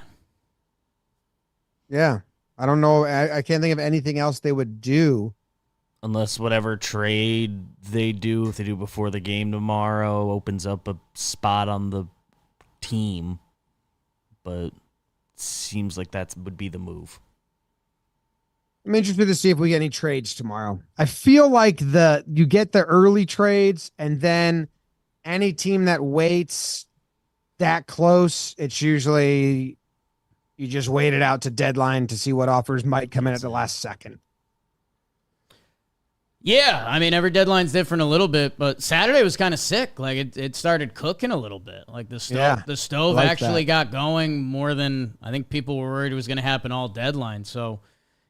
Yeah. I don't know. I can't think of anything else they would do. Unless whatever trade they do, if they do before the game tomorrow, opens up a spot on the team. But it seems like that would be the move. I'm interested to see if we get any trades tomorrow. I feel like you get the early trades, and then any team that waits that close, it's usually you just wait it out to deadline to see what offers might come in at the last second. Yeah, I mean, every deadline's different a little bit, but Saturday was kind of sick. Like, it started cooking a little bit. Like, the stove like actually that. got going more than I think people were worried it was going to happen all deadline. So,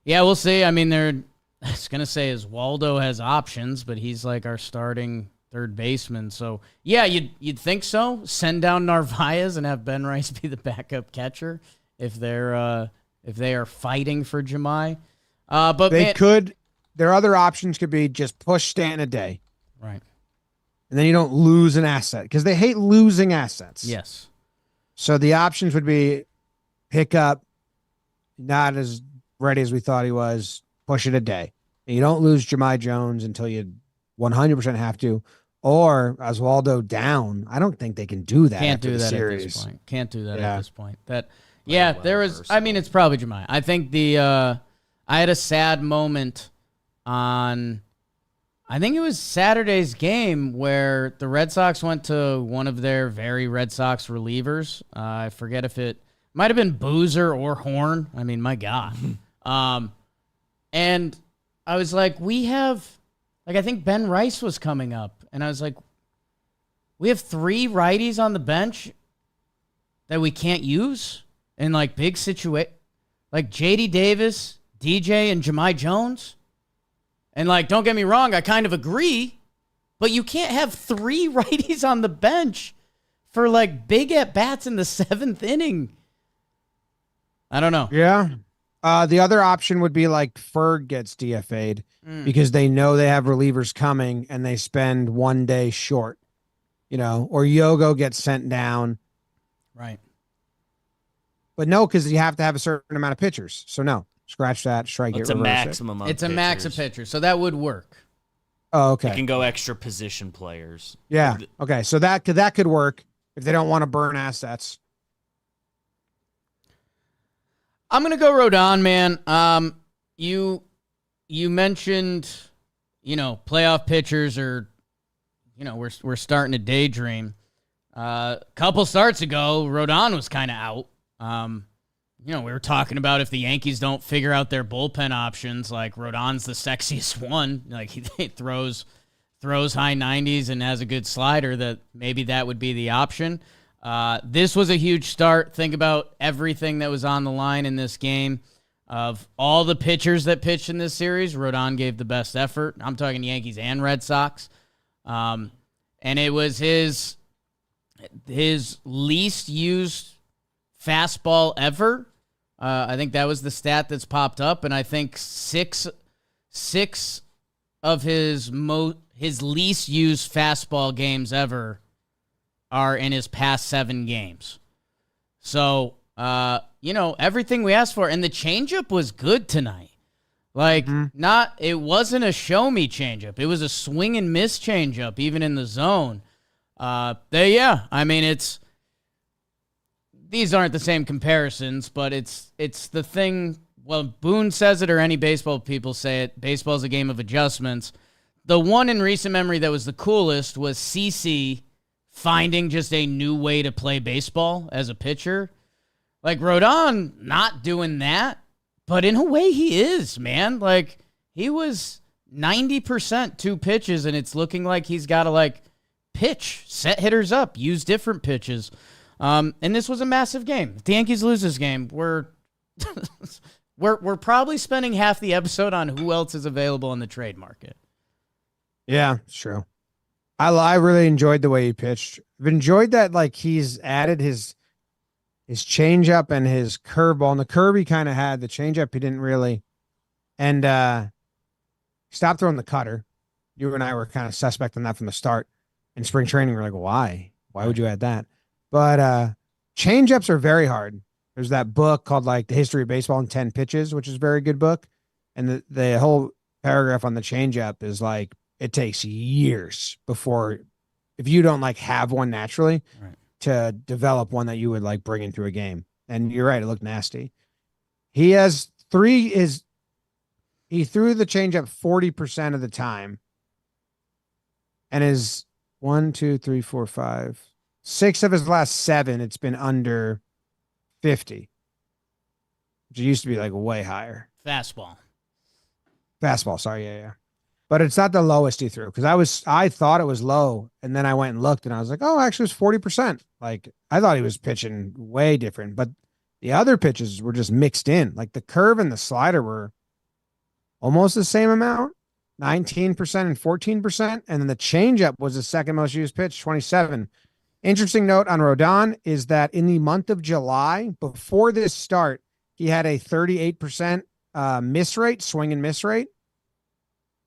yeah, we'll see. I mean, I was going to say Oswaldo has options, but he's like our starting third baseman. So, yeah, you'd think so. Send down Narvaez and have Ben Rice be the backup catcher if they are fighting for Jahmai. But They could. Their other options could be just push Stanton a day. Right. And then you don't lose an asset because they hate losing assets. Yes. So the options would be pick up, not as ready as we thought he was, push it a day. And you don't lose Jahmai Jones until you 100% have to, or Oswaldo down. I don't think they can do that. Can't do that at this point. Can't do that at this point. There was. I mean, it's probably Jahmai. I think I had a sad moment on, I think it was Saturday's game where the Red Sox went to one of their very Red Sox relievers. I forget if it might have been Boozer or Horn. I mean, my God. And I was like, I think Ben Rice was coming up. And I was like, we have 3 righties on the bench that we can't use in like big situation, like JD Davis, DJ, and Jahmai Jones. And, like, don't get me wrong, I kind of agree, but you can't have 3 righties on the bench for, like, big at-bats in the 7th inning. I don't know. Yeah. The other option would be, like, Ferg gets DFA'd because they know they have relievers coming and they spend one day short, or Yogo gets sent down. Right. But no, because you have to have a certain amount of pitchers. So, no. Scratch that, strike it, It's a reverse it. maximum of It's a max of pitchers, so that would work. Oh, You okay. can go extra position players. Yeah. Okay. So that could work if they don't want to burn assets. I'm gonna go Rodon, man. You mentioned, playoff pitchers are, we're starting to daydream. A couple starts ago, Rodon was kind of out. We were talking about if the Yankees don't figure out their bullpen options, like Rodon's the sexiest one. Like he throws high 90s and has a good slider, that maybe that would be the option. This was a huge start. Think about everything that was on the line in this game. Of all the pitchers that pitched in this series, Rodon gave the best effort. I'm talking Yankees and Red Sox. And it was his least used fastball ever. I think that was the stat that's popped up, and I think six of his least used fastball games ever are in his past 7 games. So, everything we asked for. And the changeup was good tonight. Like, it wasn't a show me changeup. It was a swing and miss changeup, even in the zone. These aren't the same comparisons, but it's the thing. Well, Boone says it, or any baseball people say it. Baseball's a game of adjustments. The one in recent memory that was the coolest was CC finding just a new way to play baseball as a pitcher. Like, Rodon not doing that, but in a way he is, man. Like, he was 90% 2 pitches, and it's looking like he's got to, pitch, set hitters up, use different pitches. And this was a massive game. If the Yankees lose this game, we're probably spending half the episode on who else is available in the trade market. Yeah, it's true. I really enjoyed the way he pitched. I've enjoyed that, he's added his changeup and his curveball. And the curve he kind of had, the changeup he didn't really. And stopped throwing the cutter. You and I were kind of suspect on that from the start. In spring training, we're like, why? Why would you add that? But changeups are very hard. There's that book called The History of Baseball in 10 Pitches, which is a very good book. And the whole paragraph on the changeup is it takes years before, if you don't have one naturally, right, to develop one that you would bring into a game. And you're right, it looked nasty. He has he threw the changeup 40% of the time. And his 1, 2, 3, 4, 5, 6 of his last 7, it's been under 50. Which used to be way higher. Fastball, sorry, yeah. But it's not the lowest he threw, because I thought it was low, and then I went and looked, and I was like, oh, actually, it was 40%. I thought he was pitching way different, but the other pitches were just mixed in. The curve and the slider were almost the same amount, 19% and 14%, and then the changeup was the second most used pitch, 27. Interesting note on Rodon is that in the month of July, before this start, he had a 38% miss rate, swing and miss rate,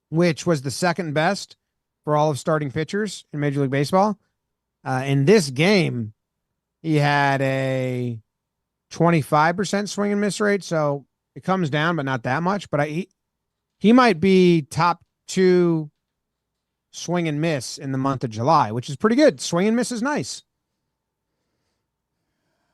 which was the second best for all of starting pitchers in Major League Baseball. In this game, he had a 25% swing and miss rate, so it comes down, but not that much. But he might be top 2 swing and miss in the month of July, which is pretty good. Swing and miss is nice.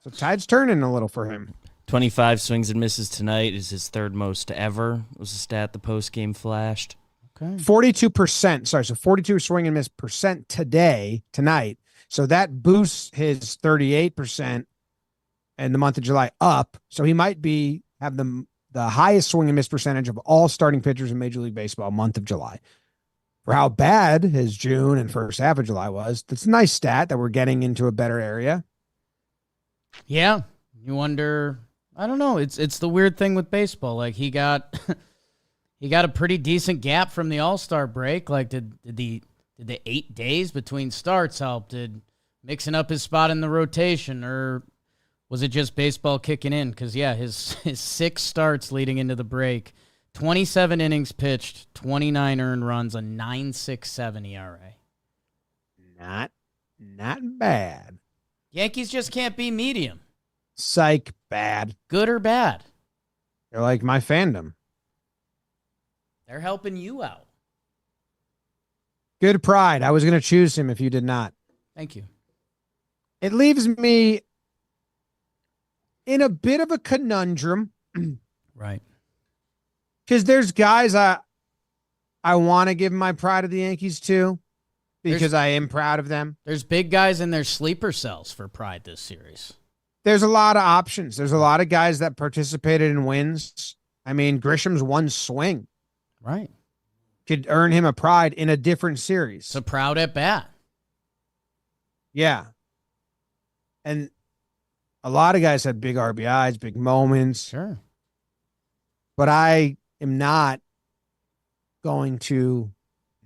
So tide's turning a little for him. 25 swings and misses tonight is his 3rd most ever. It was a stat the post game flashed. okay, 42%. Sorry, so 42 swing and miss percent tonight. So that boosts his 38% in the month of July up. So he might have the highest swing and miss percentage of all starting pitchers in Major League Baseball month of July. For how bad his June and first half of July was, that's a nice stat that we're getting into a better area. yeah. You wonder. I don't know. It's the weird thing with baseball. He got a pretty decent gap from the All-Star break. Did the 8 days between starts help? Did mixing up his spot in the rotation, or was it just baseball kicking in? Because, his 6 starts leading into the break, 27 innings pitched, 29 earned runs, a 9.67 ERA. Not bad. Yankees just can't be medium. Psych, bad. Good or bad. They're like my fandom. They're helping you out. Good Pride. I was going to choose him if you did not. Thank you. It leaves me in a bit of a conundrum. Right. Because there's guys I want to give my pride of the Yankees to, because I am proud of them. There's big guys in their sleeper cells for pride this series. There's a lot of options. There's a lot of guys that participated in wins. I mean, Grisham's one swing Right. could earn him a pride in a different series. It's a proud at bat. Yeah. And a lot of guys had big RBIs, big moments. Sure. But I am not going to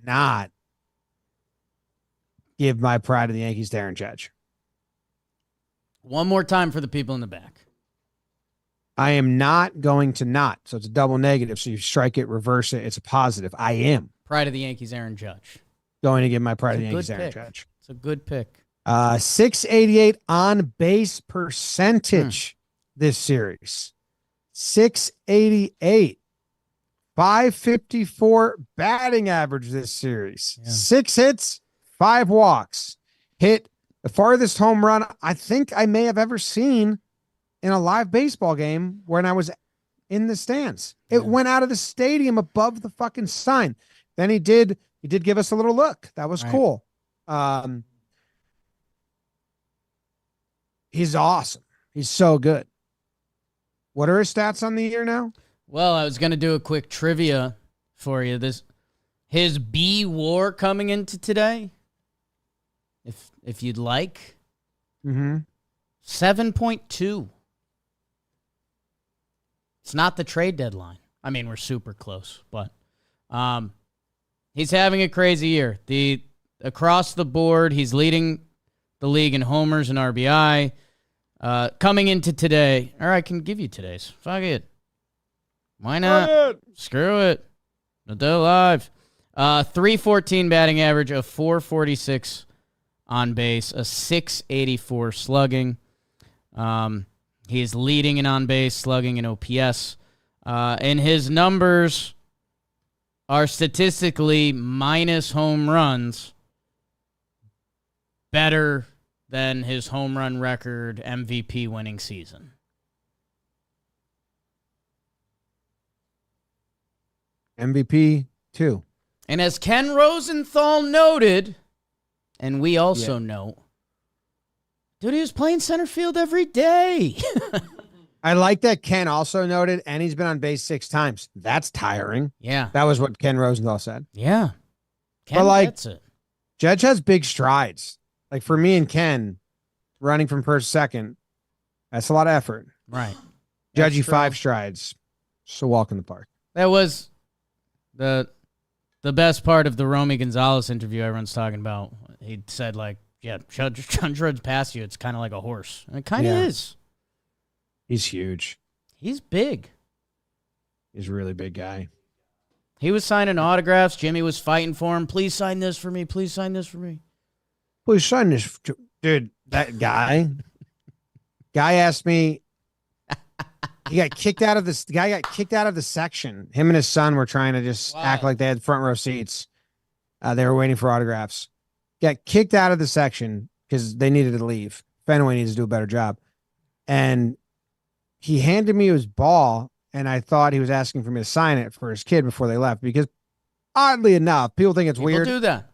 not give my pride of the Yankees to Aaron Judge. One more time for the people in the back. I am not going to not. So it's a double negative. So you strike it, reverse it. It's a positive. I am. Pride of the Yankees, Aaron Judge. Going to give my pride of It's the a Yankees, good Aaron pick. Judge. It's a good pick. 688 on base percentage this series. 688. 554 batting average this series. Yeah. 6 hits, 5 walks. Hit the farthest home run I think I may have ever seen in a live baseball game when I was in the stands. It went out of the stadium above the fucking sign. Then he did give us a little look. That was cool. He's awesome. He's so good. What are his stats on the year now? Well, I was going to do a quick trivia for you. His B WAR coming into today, if you'd like, 7.2. It's not the trade deadline. I mean, we're super close, but he's having a crazy year. Across the board, he's leading the league in homers and RBI. Coming into today, or I can give you today's. Fuck it. Why not? Screw it. No deal live. 314 batting average, a 446 on base, a 684 slugging. He's leading in on base, slugging, and OPS. And his numbers are statistically minus home runs better than his home run record MVP winning season. MVP 2. And as Ken Rosenthal noted, and we also know, dude, he was playing center field every day. I like that Ken also noted, and he's been on base 6 times. That's tiring. Yeah. That was what Ken Rosenthal said. Yeah. Ken But, like, gets it. Judge has big strides. Like, for me and Ken, running from first to second, that's a lot of effort. Right. Judgy 5 strides. Just a walk in the park. That was the best part of the Romy Gonzalez interview everyone's talking about. He said, like, yeah, Judge runs past you. It's kind of like a horse. And it kind of is. He's huge. He's big. He's a really big guy. He was signing autographs. Jimmy was fighting for him. Please sign this for me. Please sign this for me. Please sign this. Dude, that guy asked me. He got kicked out of this. The guy got kicked out of the section. Him and his son were trying to just act like they had front row seats. They were waiting for autographs. Got kicked out of the section because they needed to leave. Fenway needs to do a better job. And he handed me his ball, and I thought he was asking for me to sign it for his kid before they left. Because oddly enough, people think it's weird. People do that.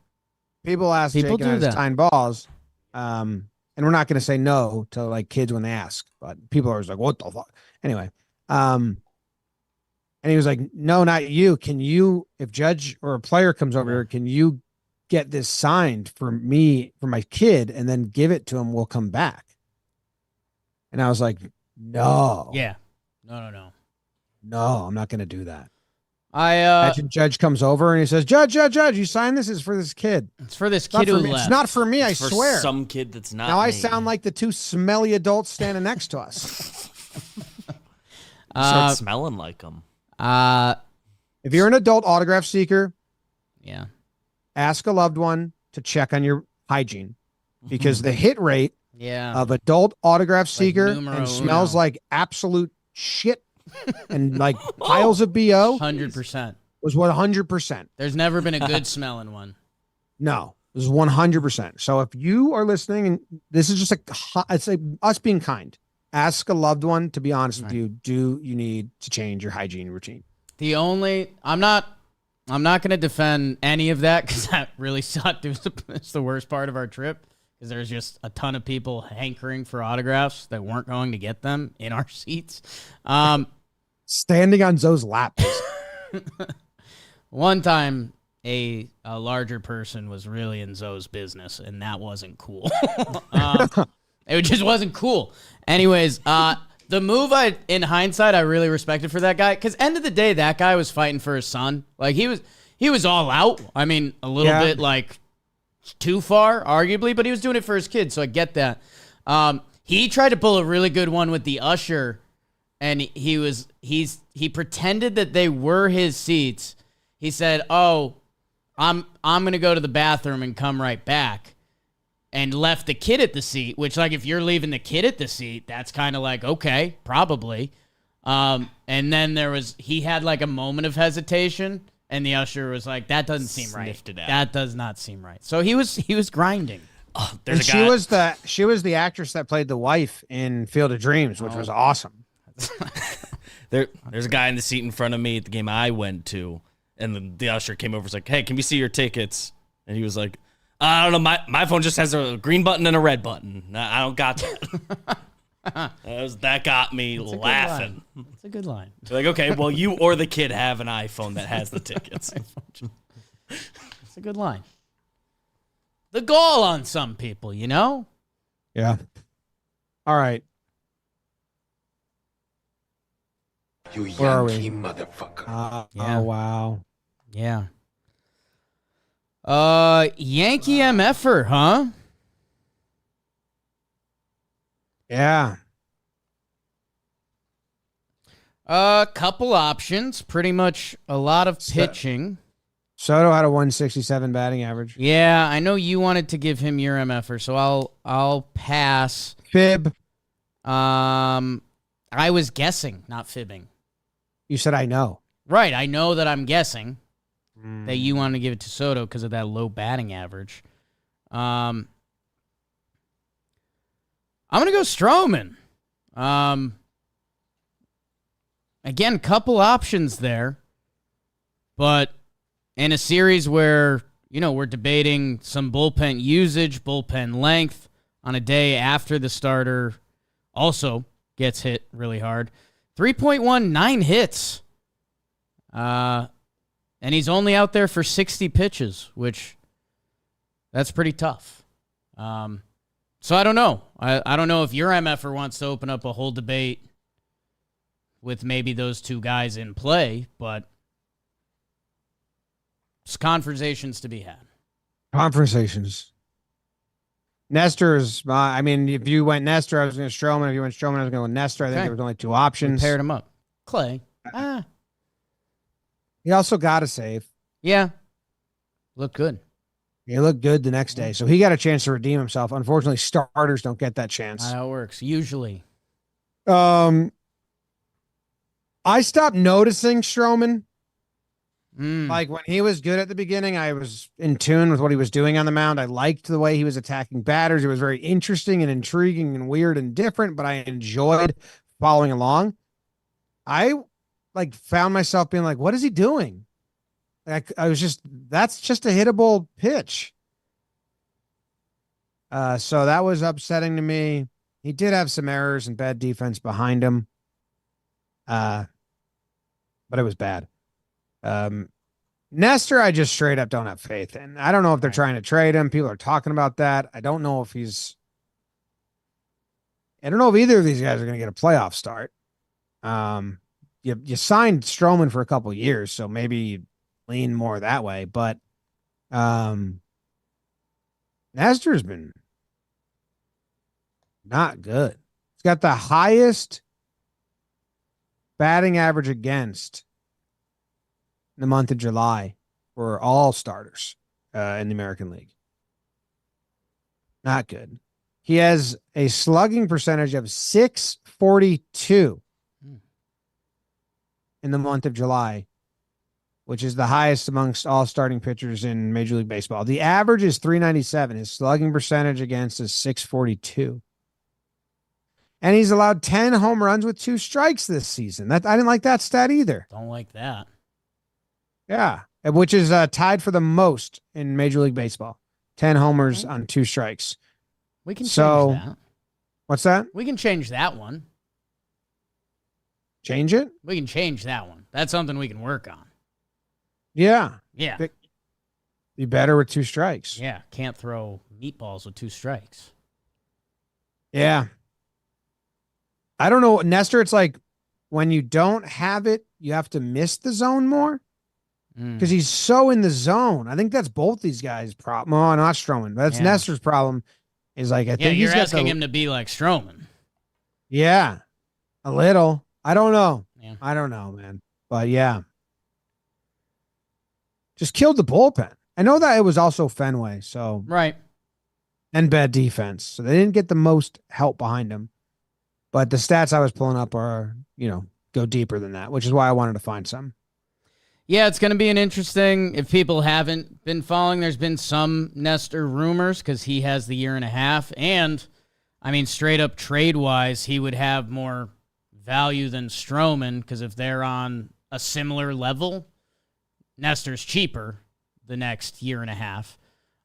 People ask Jake and I to sign balls. And we're not going to say no to like kids when they ask, but people are always like, what the fuck? Anyway. And he was like, no, not you. Can you, if Judge or a player comes over here, can you get this signed for me, for my kid, and then give it to him? We'll come back. And I was like, no. Yeah. No. No, I'm not going to do that. Imagine Judge comes over and he says, Judge, you sign this? Is for this kid. It's for this kid who left. It's not for me, It's I for swear. some kid that's not Now I me. sound like the 2 smelly adults standing next to us. Start smelling like them. If you're an adult autograph seeker, yeah, ask a loved one to check on your hygiene, because the hit rate of adult autograph seeker and smells like absolute shit and like piles of BO 100%. was 100%. There's never been a good smelling one. No, this is 100%. So if you are listening, and this is just it's like us being kind, ask a loved one to be honest with you. Do you need to change your hygiene routine? I'm not going to defend any of that because that really sucked. It's the worst part of our trip because there's just a ton of people hankering for autographs that weren't going to get them in our seats. Standing on Zoe's lap. One time, a larger person was really in Zoe's business, and that wasn't cool. It just wasn't cool. Anyways, the move in hindsight, I really respected for that guy, because end of the day, that guy was fighting for his son. Like he was all out. I mean, a little bit like too far, arguably, but he was doing it for his kid, so I get that. He tried to pull a really good one with the usher, and he pretended that they were his seats. He said, "Oh, I'm gonna go to the bathroom and come right back, and left the kid at the seat. Which, like, if you're leaving the kid at the seat, that's kind of like, okay, probably. And then he had like a moment of hesitation, and the usher was like, "That doesn't seem right. Sniffed it out. That does not seem right." So he was grinding. Oh, And she was the actress that played the wife in Field of Dreams, which was awesome. There's a guy in the seat in front of me at the game I went to, and the usher came over and was like, "Hey, can we see your tickets?" And he was like, "I don't know, my phone just has a green button and a red button. I don't got that." That got me laughing. It's a good line. They're like, okay, well, you or the kid have an iPhone that has the tickets. It's a good line. The goal on some people, you know? Yeah. All right. You Where are Yankee we? motherfucker. Yeah. Oh, wow. Yeah. Yankee MFer, huh? Yeah. A couple options. Pretty much a lot of pitching. Soto had a 167 batting average. Yeah, I know you wanted to give him your MFer, so I'll pass. Fib. I was guessing, not fibbing. You said I know. Right, I know that I'm guessing that you wanted to give it to Soto because of that low batting average. I'm going to go Stroman. Again, couple options there. But in a series where, we're debating some bullpen usage, bullpen length on a day after the starter also gets hit really hard. 3.19 hits. And he's only out there for 60 pitches, which that's pretty tough. So I don't know. I don't know if your MFer wants to open up a whole debate with maybe those two guys in play, but it's conversations to be had. Conversations. Nestor's, if you went Nestor, I was going to Stroman. If you went Stroman, I was going to Nestor. I think Okay. there was only two options. We paired him up. Clay. He also got a save. Yeah. Look good. He looked good the next day, so he got a chance to redeem himself. Unfortunately, starters don't get that chance. Not how it works. Usually. I stopped noticing Stroman. Mm. Like when he was good at the beginning, I was in tune with what he was doing on the mound. I liked the way he was attacking batters. It was very interesting and intriguing and weird and different, but I enjoyed following along. I found myself being like, what is he doing? I was that's just a hittable pitch. So that was upsetting to me. He did have some errors and bad defense behind him. But it was bad. Nestor, I just straight up don't have faith in. I don't know if they're trying to trade him. People are talking about that. I don't know if either of these guys are going to get a playoff start. You signed Stroman for a couple of years, so maybe you lean more that way. But Nestor's been not good. He's got the highest batting average against in the month of July for all starters in the American League. Not good. He has a slugging percentage of .642 in the month of July, which is the highest amongst all starting pitchers in Major League Baseball. The average is .397. His slugging percentage against is .642. And he's allowed 10 home runs with 2 strikes this season. I didn't like that stat either. Don't like that. Yeah, which is tied for the most in Major League Baseball. 10 homers on 2 strikes. We can change that. What's that? We can change that one. Change it? We can change that one. That's something we can work on. Yeah. Yeah. Be better with 2 strikes. Yeah. Can't throw meatballs with 2 strikes. Yeah. I don't know. Nestor, it's like when you don't have it, you have to miss the zone more. Because he's so in the zone. I think that's both these guys' problem. Oh, not Stroman. That's Nestor's problem. Is like I think you're he's got asking him to be like Stroman. Yeah, a little. I don't know. Yeah. I don't know, man. But yeah, just killed the bullpen. I know that it was also Fenway, so Right. and bad defense, so they didn't get the most help behind him. But the stats I was pulling up are, go deeper than that, which is why I wanted to find some. Yeah, it's going to be an interesting, if people haven't been following, there's been some Nestor rumors because he has the year and a half. And, I mean, straight up trade-wise, he would have more value than Stroman because if they're on a similar level, Nestor's cheaper the next year and a half.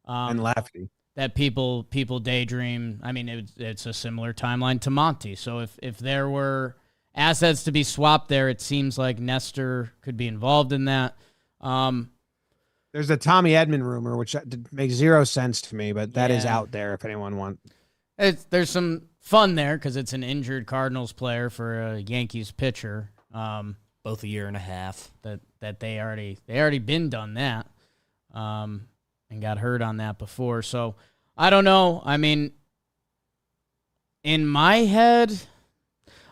And lefty. That people daydream. I mean, it's a similar timeline to Monty. So if there were assets to be swapped there, it seems like Nestor could be involved in that. There's a Tommy Edman rumor, which makes zero sense to me, but that is Yeah. out there if anyone wants. There's some fun there because it's an injured Cardinals player for a Yankees pitcher. Both a year and a half. That they already been done that, and got hurt on that before. So I don't know. I mean, in my head,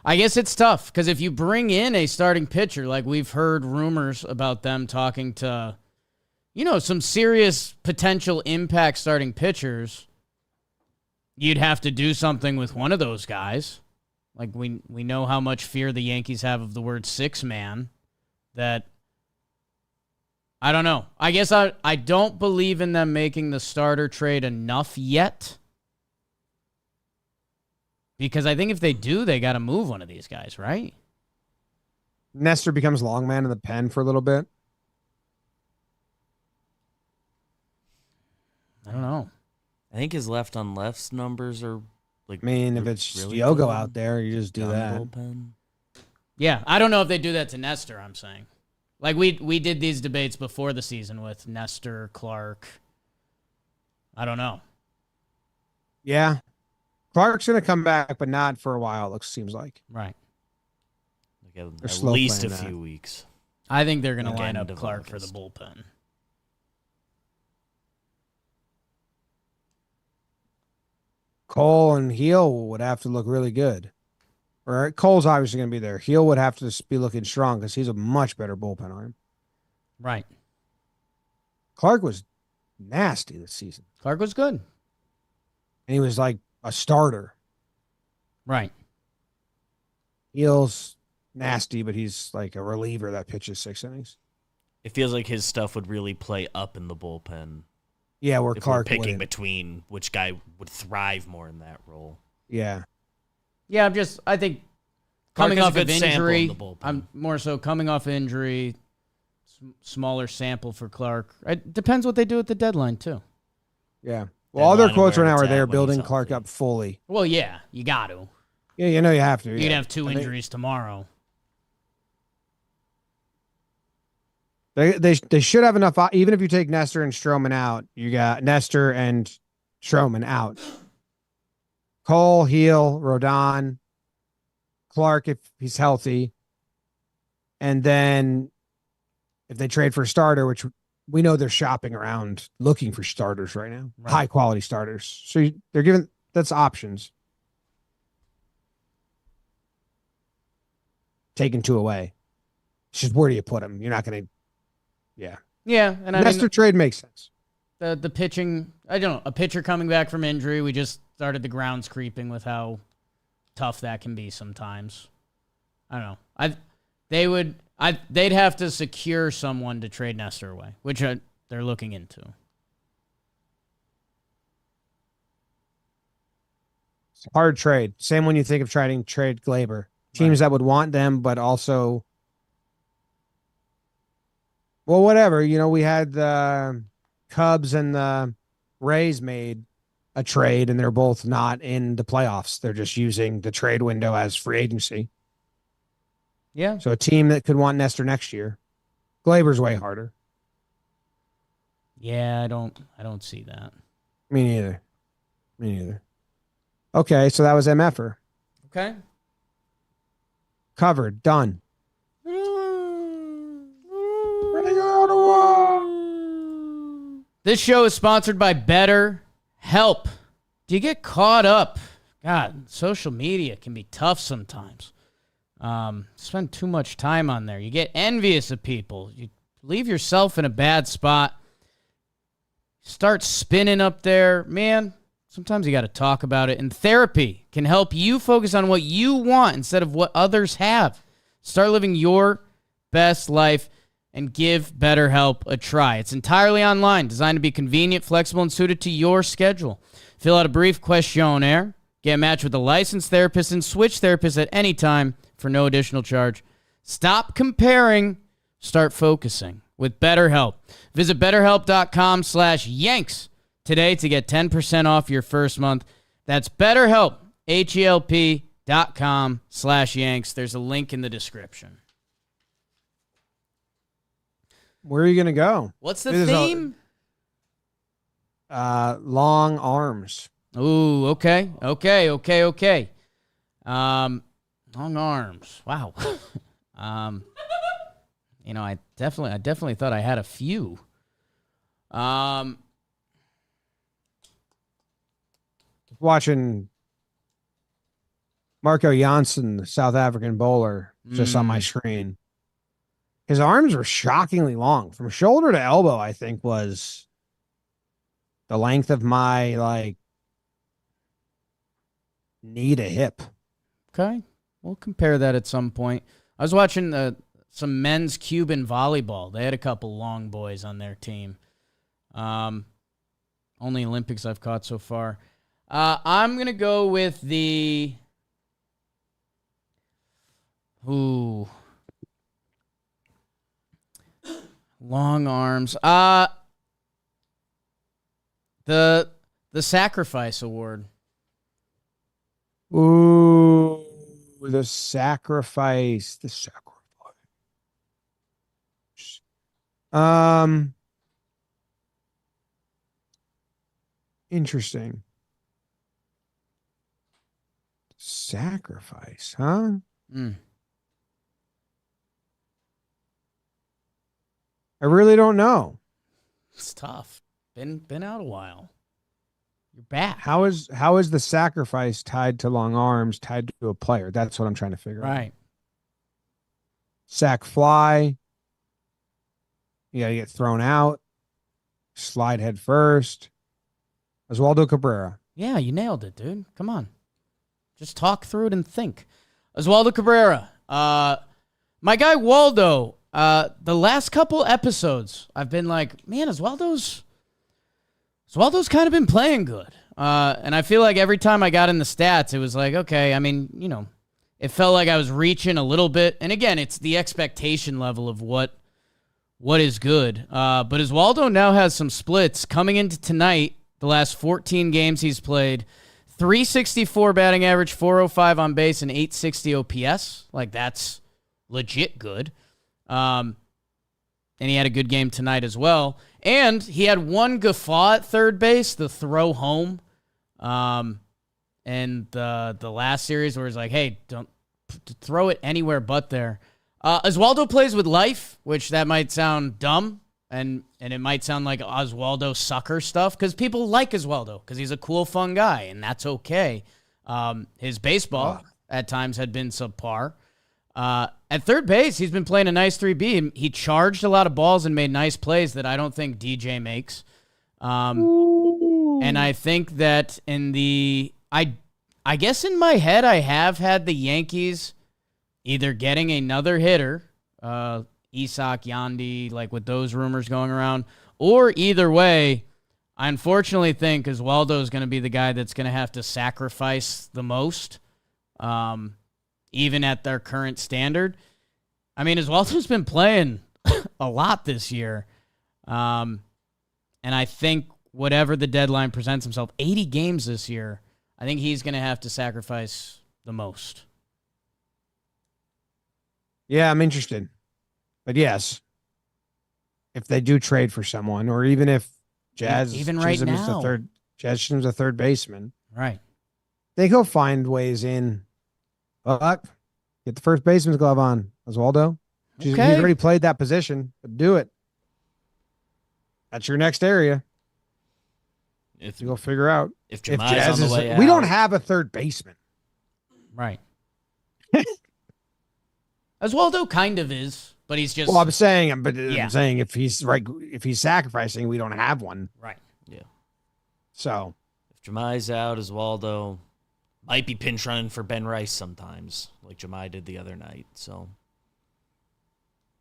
I guess it's tough because if you bring in a starting pitcher, like we've heard rumors about them talking to, some serious potential impact starting pitchers, you'd have to do something with one of those guys. Like we know how much fear the Yankees have of the word six man. That I don't know. I guess I don't believe in them making the starter trade enough yet. Because I think if they do, they got to move one of these guys, right? Nestor becomes long man in the pen for a little bit. I don't know. I think his left on lefts numbers are like. I mean, if it's really Yogo good. out there, you just do Gun that. bullpen. Yeah, I don't know if they do that to Nestor, I'm saying. Like, we did these debates before the season with Nestor, Clark. I don't know. Yeah. Clark's going to come back, but not for a while, it seems like. Right. Like They're at slow least a playing few that. weeks. I think they're going to Like line end up of Clark for the August. bullpen. Cole and Heel would have to look really good. Or Cole's obviously going to be there. Heel would have to be looking strong because he's a much better bullpen arm. Right. Clark was nasty this season. Clark was good. And he was like a starter. Right. Heel's nasty, but he's like a reliever that pitches 6 innings. It feels like his stuff would really play up in the bullpen. Yeah, where If Clark we're picking wouldn't. between which guy would thrive more in that role. Yeah. Yeah, I think Clark coming is a off of good sample in injury, the bullpen. I'm more so coming off injury, smaller sample for Clark. It depends what they do at the deadline, too. Yeah. Well, all their Deadline quotes and right where now are it's they're at when building he's Clark healthy. up fully. Well, yeah, you got to. Yeah, you know you have to. You'd yeah. have two I think injuries tomorrow. They should have enough. Even if you take Nestor and Stroman out, you got Nestor and Stroman out. Cole, Heel, Rodon, Clark if he's healthy, and then if they trade for a starter, which we know they're shopping around looking for starters right now, Right. high quality starters. So they're giving that's options. Taking 2 away. It's just where do you put them? You're not going to. Yeah. Yeah, and I Nestor mean, trade makes sense. the pitching, I don't know, a pitcher coming back from injury, we just started the grounds creeping with how tough that can be sometimes. I don't know. They'd have to secure someone to trade Nestor away, which they're looking into. It's a hard trade. Same when you think of trying to trade Gleyber. Teams that would want them, but also, well, whatever. We had the Cubs and the Rays made a trade, and they're both not in the playoffs. They're just using the trade window as free agency. Yeah. So a team that could want Nestor next year. Gleyber's way harder. Yeah, I don't see that. Me neither. Okay, so that was MFer. Okay. Covered. Done. This show is sponsored by BetterHelp. Do you get caught up? God, social media can be tough sometimes. Spend too much time on there. You get envious of people. You leave yourself in a bad spot. start spinning up there, man, sometimes you got to talk about it. And therapy can help you focus on what you want instead of what others have. Start living your best life and give BetterHelp a try. It's entirely online, designed to be convenient, flexible, and suited to your schedule. Fill out a brief questionnaire, get matched with a licensed therapist, and switch therapists at any time for no additional charge. Stop comparing, start focusing with BetterHelp. Visit BetterHelp.com /Yanks today to get 10% off your first month. That's BetterHelp, HELP.com /Yanks. There's a link in the description. Where are you going to go? What's the theme? Long arms. Ooh, okay. Long arms. Wow. I definitely thought I had a few. Watching Marco Janssen, the South African bowler, just on my screen. His arms were shockingly long. From shoulder to elbow, I think, was the length of my, knee to hip. Okay. We'll compare that at some point. I was watching some men's Cuban volleyball. They had a couple long boys on their team. Only Olympics I've caught so far. I'm going to go with the... Ooh. Long arms. The Sacrifice Award. Ooh, the sacrifice. Interesting. Sacrifice, huh? I really don't know. It's tough. Been out a while. You're back. How is the sacrifice tied to long arms, tied to a player? That's what I'm trying to figure out. Right. Sack fly. You got to get thrown out. Slide head first. Oswaldo Cabrera. Yeah, you nailed it, dude. Come on. Just talk through it and think. Oswaldo Cabrera. My guy Waldo. The last couple episodes, I've been like, man, Oswaldo's kind of been playing good. And I feel like every time I got in the stats, it was like, okay, I mean, it felt like I was reaching a little bit. And again, it's the expectation level of what is good. But Oswaldo now has some splits coming into tonight. The last 14 games he's played, 364 batting average, 405 on base, and 860 OPS. Like, that's legit good. And he had a good game tonight as well. And he had one guffaw at third base, the throw home. And the last series where he's like, hey, don't throw it anywhere but there. Oswaldo plays with life, which that might sound dumb. And it might sound like Oswaldo sucker stuff because people like Oswaldo because he's a cool, fun guy, and that's okay. His baseball at times had been subpar. At third base, he's been playing a nice 3B. He charged a lot of balls and made nice plays that I don't think DJ makes. And I think that I guess in my head, I have had the Yankees either getting another hitter, Isak, Yandy, like with those rumors going around, or either way, I unfortunately think Oswaldo is going to be the guy that's going to have to sacrifice the most, even at their current standard. I mean, Oswaldo's been playing a lot this year, and I think whatever the deadline presents himself, 80 games this year, I think he's going to have to sacrifice the most. Yeah, I'm interested. But yes, if they do trade for someone, or even if Jazz even right Chisholm is now, Jazz Chisholm's a third baseman, right? They go find ways in. Get the first baseman's glove on, Oswaldo. He's already played that position, but do it. That's your next area. If you go figure out if Jahmai's on the way out. We don't have a third baseman, right? Oswaldo kind of is. But he's just. Well, I'm saying if he's sacrificing, we don't have one. Right. So If Jahmai's out, Oswaldo might be pinch running for Ben Rice sometimes, like Jahmai did the other night. So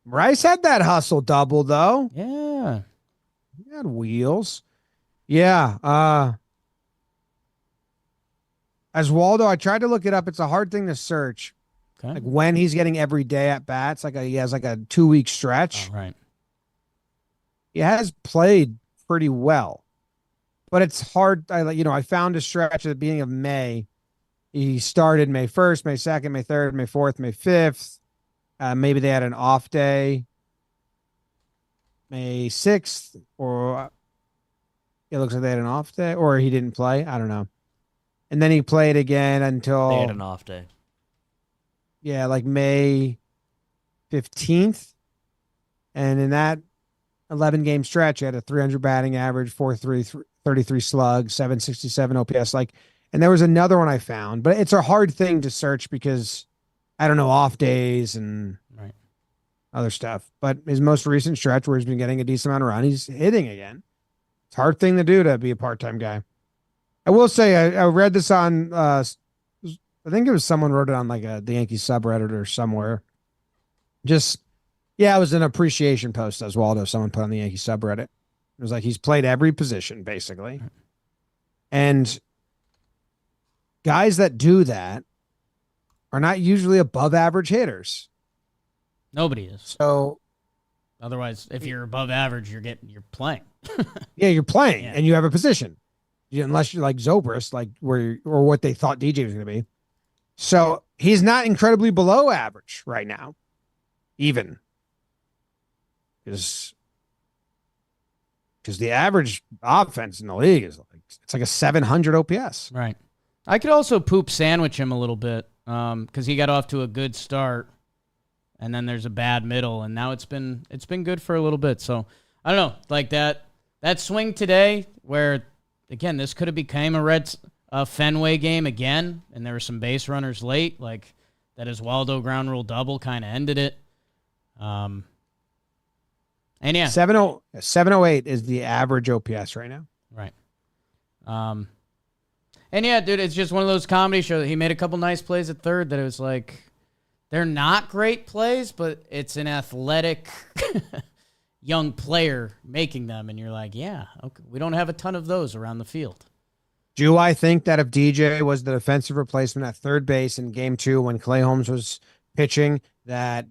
Rice had that hustle double though. Yeah. He had wheels. Yeah. Oswaldo, I tried to look it up. It's a hard thing to search. Okay. Like when he's getting every day at bats, he has like a 2-week stretch. All right. He has played pretty well, but it's hard. I found a stretch at the beginning of May. He started May 1st, May 2nd, May 3rd, May 4th, May 5th. Maybe they had an off day. May 6th, or it looks like they had an off day, or he didn't play. I don't know. And then he played again until they had an off day. Yeah, like May 15th. And in that 11-game stretch, he had a 300 batting average, 433 slug, 767 OPS. And there was another one I found, but it's a hard thing to search because I don't know, off days and Right. other stuff. But his most recent stretch where he's been getting a decent amount of run, he's hitting again. It's a hard thing to do to be a part-time guy. I will say I read this on I think it was someone wrote it on the Yankees subreddit or somewhere. It was an appreciation post as Waldo someone put on the Yankee subreddit. It was like he's played every position basically. And guys that do that are not usually above average hitters. Nobody is. So Otherwise, if you're above average, you're playing. yeah, you're playing Yeah. and you have a position. Unless you're like Zobrist, or what they thought DJ was going to be. So he's not incredibly below average right now, even. Because the average offense in the league is it's like a 700 OPS. Right. I could also poop sandwich him a little bit because he got off to a good start, and then there's a bad middle, and now it's been good for a little bit. So I don't know, like that swing today where, again, this could have become a Fenway game again, and there were some base runners late, like that Oswaldo ground rule double kind of ended it. And yeah, 708 is the average OPS right now. right. And yeah, dude, it's just one of those comedy shows. He made a couple nice plays at third that it was like, they're not great plays, but it's an athletic young player making them. And you're like, yeah, okay, we don't have a ton of those around the field. Do I think that if DJ was the defensive replacement at third base in game 2 when Clay Holmes was pitching, that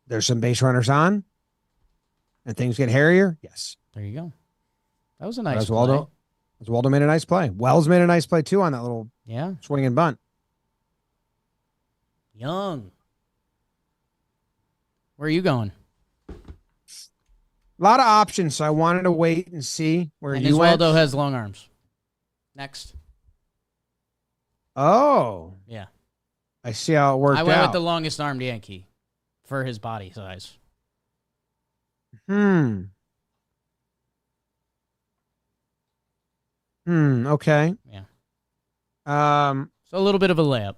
there's some base runners on and things get hairier? Yes. There you go. That was a nice Oswaldo, play. Oswaldo made a nice play. Wells made a nice play too on that little Yeah. swing and bunt. Young. Where are you going? A lot of options, so I wanted to wait and see where And you went. Oswaldo has long arms. Next. Oh, Yeah. I see how it worked I went out. with the longest armed Yankee for his body size. Okay. Yeah. So a little bit of a layup.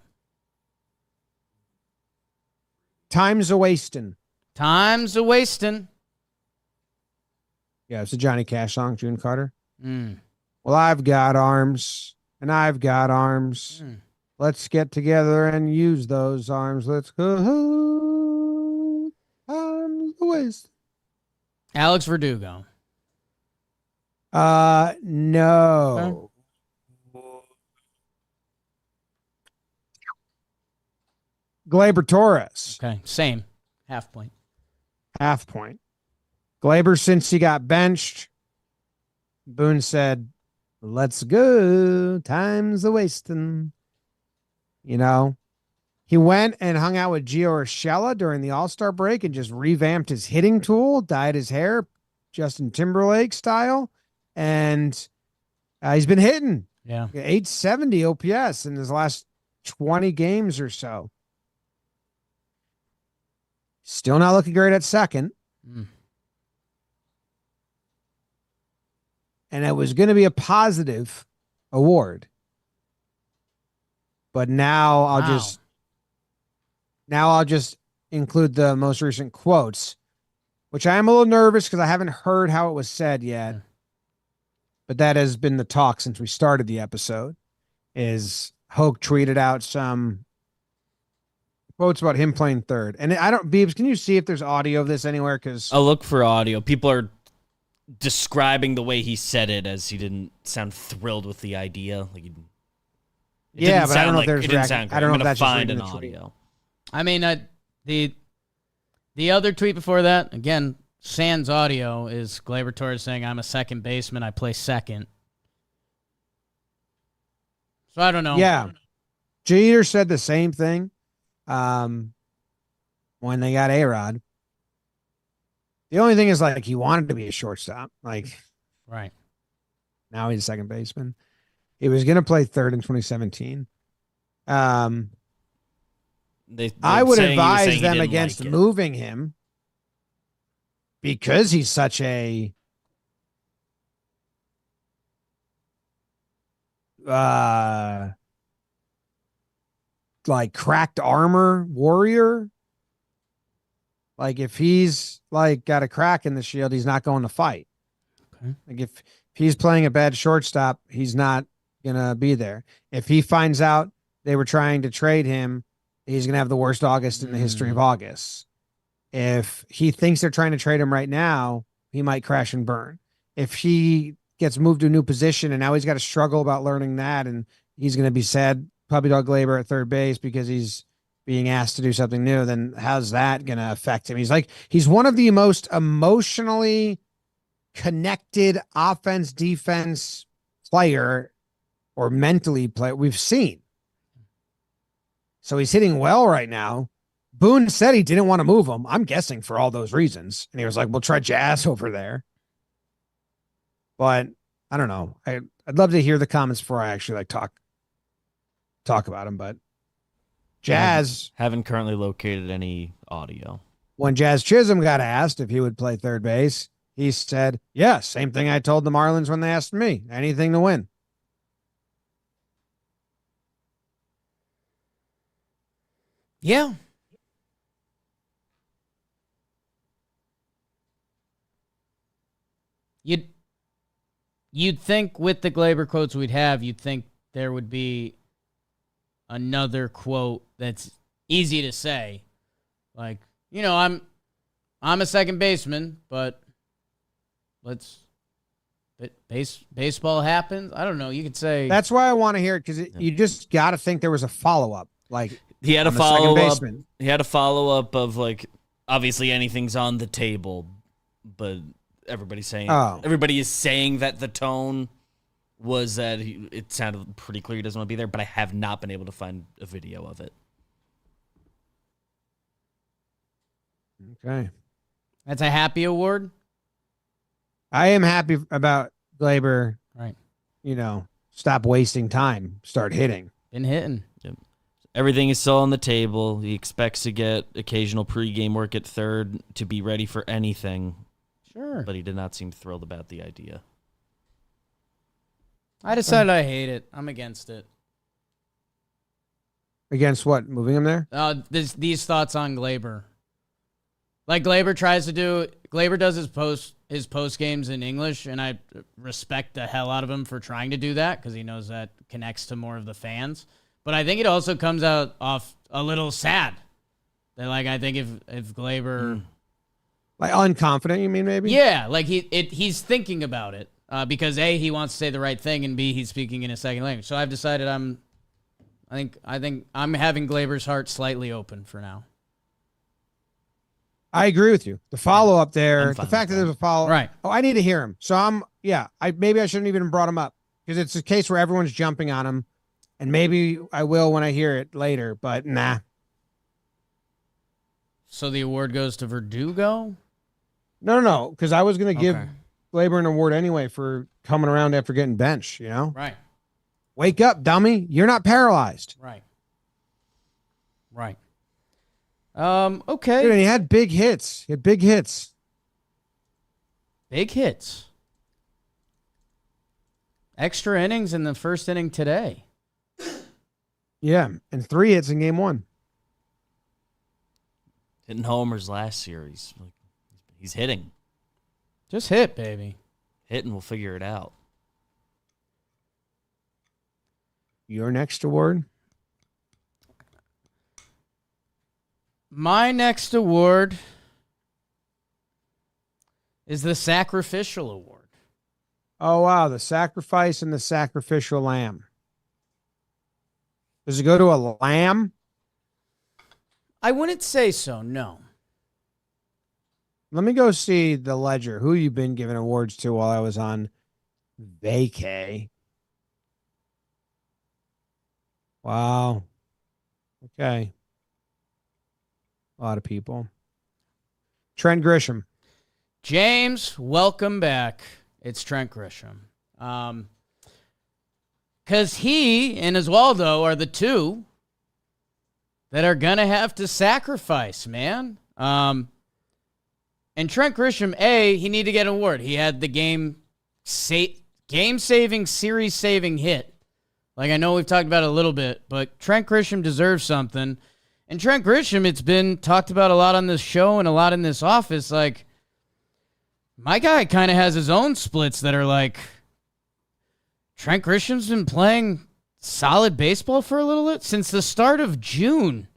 Time's a wasting. Time's a wasting. Yeah, it's a Johnny Cash song, June Carter. Mm. Well, I've got arms, and I've got arms. Mm. Let's get together and use those arms. Let's go. Time's a waste. Alex Verdugo. No. Gleyber Torres, Okay. Same. Half point. half point. Gleyber, since he got benched, Boone said, let's go. Time's a wasting. He went and hung out with Gio Urshela during the All-Star break and just revamped his hitting tool, dyed his hair Justin Timberlake style, and he's been hitting. Yeah. 870 OPS in his last 20 games or so. Still not looking great at second. Mm. And it was going to be a positive award. But now I'll just include the most recent quotes, which I am a little nervous because I haven't heard how it was said yet. Yeah. but that has been the talk since we started the episode. Is Hoke tweeted out some quotes about him playing third, and I don't. Beebs, can you see if there's audio of this anywhere? Because I'll look for audio. People are describing the way he said it as he didn't sound thrilled with the idea. Like yeah, but I don't know if it there's didn't sound I don't know I'm if gonna that's just find reading an the tweet. audio. I mean, the other tweet before that, again, sans audio, is Gleyber Torres saying, "I'm a second baseman. I play second." So I don't know. Yeah, Jeter said the same thing when they got A-Rod. The only thing is, like, he wanted to be a shortstop. Like, Right. now he's a second baseman. He was going to play third in 2017. I would advise them against moving him because he's such a like cracked armor warrior. Like, if he's like got a crack in the shield, he's not going to fight. Okay. Like, if he's playing a bad shortstop, he's not gonna be there. If he finds out they were trying to trade him, he's gonna have the worst August in the history of August. If he thinks they're trying to trade him right now, he might crash and burn. If he gets moved to a new position and now he's got to struggle about learning that, and he's gonna be sad, puppy dog Gleyber at third base because he's being asked to do something new, then how's that going to affect him? He's one of the most emotionally connected offense, defense player or mentally player we've seen. So he's hitting well right now. Boone said he didn't want to move him. I'm guessing for all those reasons. And he was like, we'll try Jazz over there. But I don't know. I'd love to hear the comments before I actually like talk about him, but Jazz haven't currently located any audio. When Jazz Chisholm got asked if he would play third base, he said, yeah, same thing I told the Marlins when they asked me. Anything to win. Yeah. You'd think with the Gleyber quotes we'd have, you'd think there would be another quote that's easy to say. Like, you know, I'm a second baseman, but baseball happens. I don't know. You could say that's why I want to hear it, because you just got to think there was a follow-up. Like, he had a I'm a second follow-up. baseman. He had a follow-up of, like, obviously anything's on the table, but everybody is saying that the tone was that it sounded pretty clear he doesn't want to be there, but I have not been able to find a video of it. Okay. that's a happy award. I am happy about Gleyber. Right. You know, stop wasting time. Start hitting. Been hitting. Yep. Everything is still on the table. He expects to get occasional pregame work at third to be ready for anything. Sure. But he did not seem thrilled about the idea. I decided I hate it. I'm against it. Against what? Moving him there? These thoughts on Gleyber. Like, Gleyber does his post games in English, and I respect the hell out of him for trying to do that because he knows that connects to more of the fans. But I think it also comes out off a little sad. That, like, I think if Gleyber, Like, unconfident, you mean, maybe? yeah, like he's thinking about it because A, he wants to say the right thing, and B, he's speaking in a second language. So I've decided I think I'm having Gleyber's heart slightly open for now. I agree with you. The follow-up there, I'm fine the fact that with there's a follow-up. Right. Oh, I need to hear him. So maybe I shouldn't even brought him up because it's a case where everyone's jumping on him, and maybe I will when I hear it later, but nah. So the award goes to Verdugo? No, because I was going to give Okay. Gleyber an award anyway for coming around after getting benched, you know? Right. Wake up, dummy. You're not paralyzed. Right. Okay. Dude, and he had big hits. Big hits. Extra innings in the first inning today. Yeah, and 3 hits in game 1. Hitting homers last series. He's hitting. Just hit, baby. Hitting, we'll figure it out. your next award? My next award is the Sacrificial Award. Oh, wow. The sacrifice and the sacrificial lamb. Does it go to a lamb? I wouldn't say so, no. Let me go see the ledger. Who you been giving awards to while I was on vacay? Wow. Okay. A lot of people. Trent Grisham. James, welcome back. It's Trent Grisham. Because he and Oswaldo are the two that are going to have to sacrifice, man. And Trent Grisham, he needed to get an award. He had the game-saving, series-saving hit. Like, I know we've talked about it a little bit, but Trent Grisham deserves something. And Trent Grisham, it's been talked about a lot on this show and a lot in this office. Like, my guy kind of has his own splits that are like, Trent Grisham's been playing solid baseball for a little bit. Since the start of June,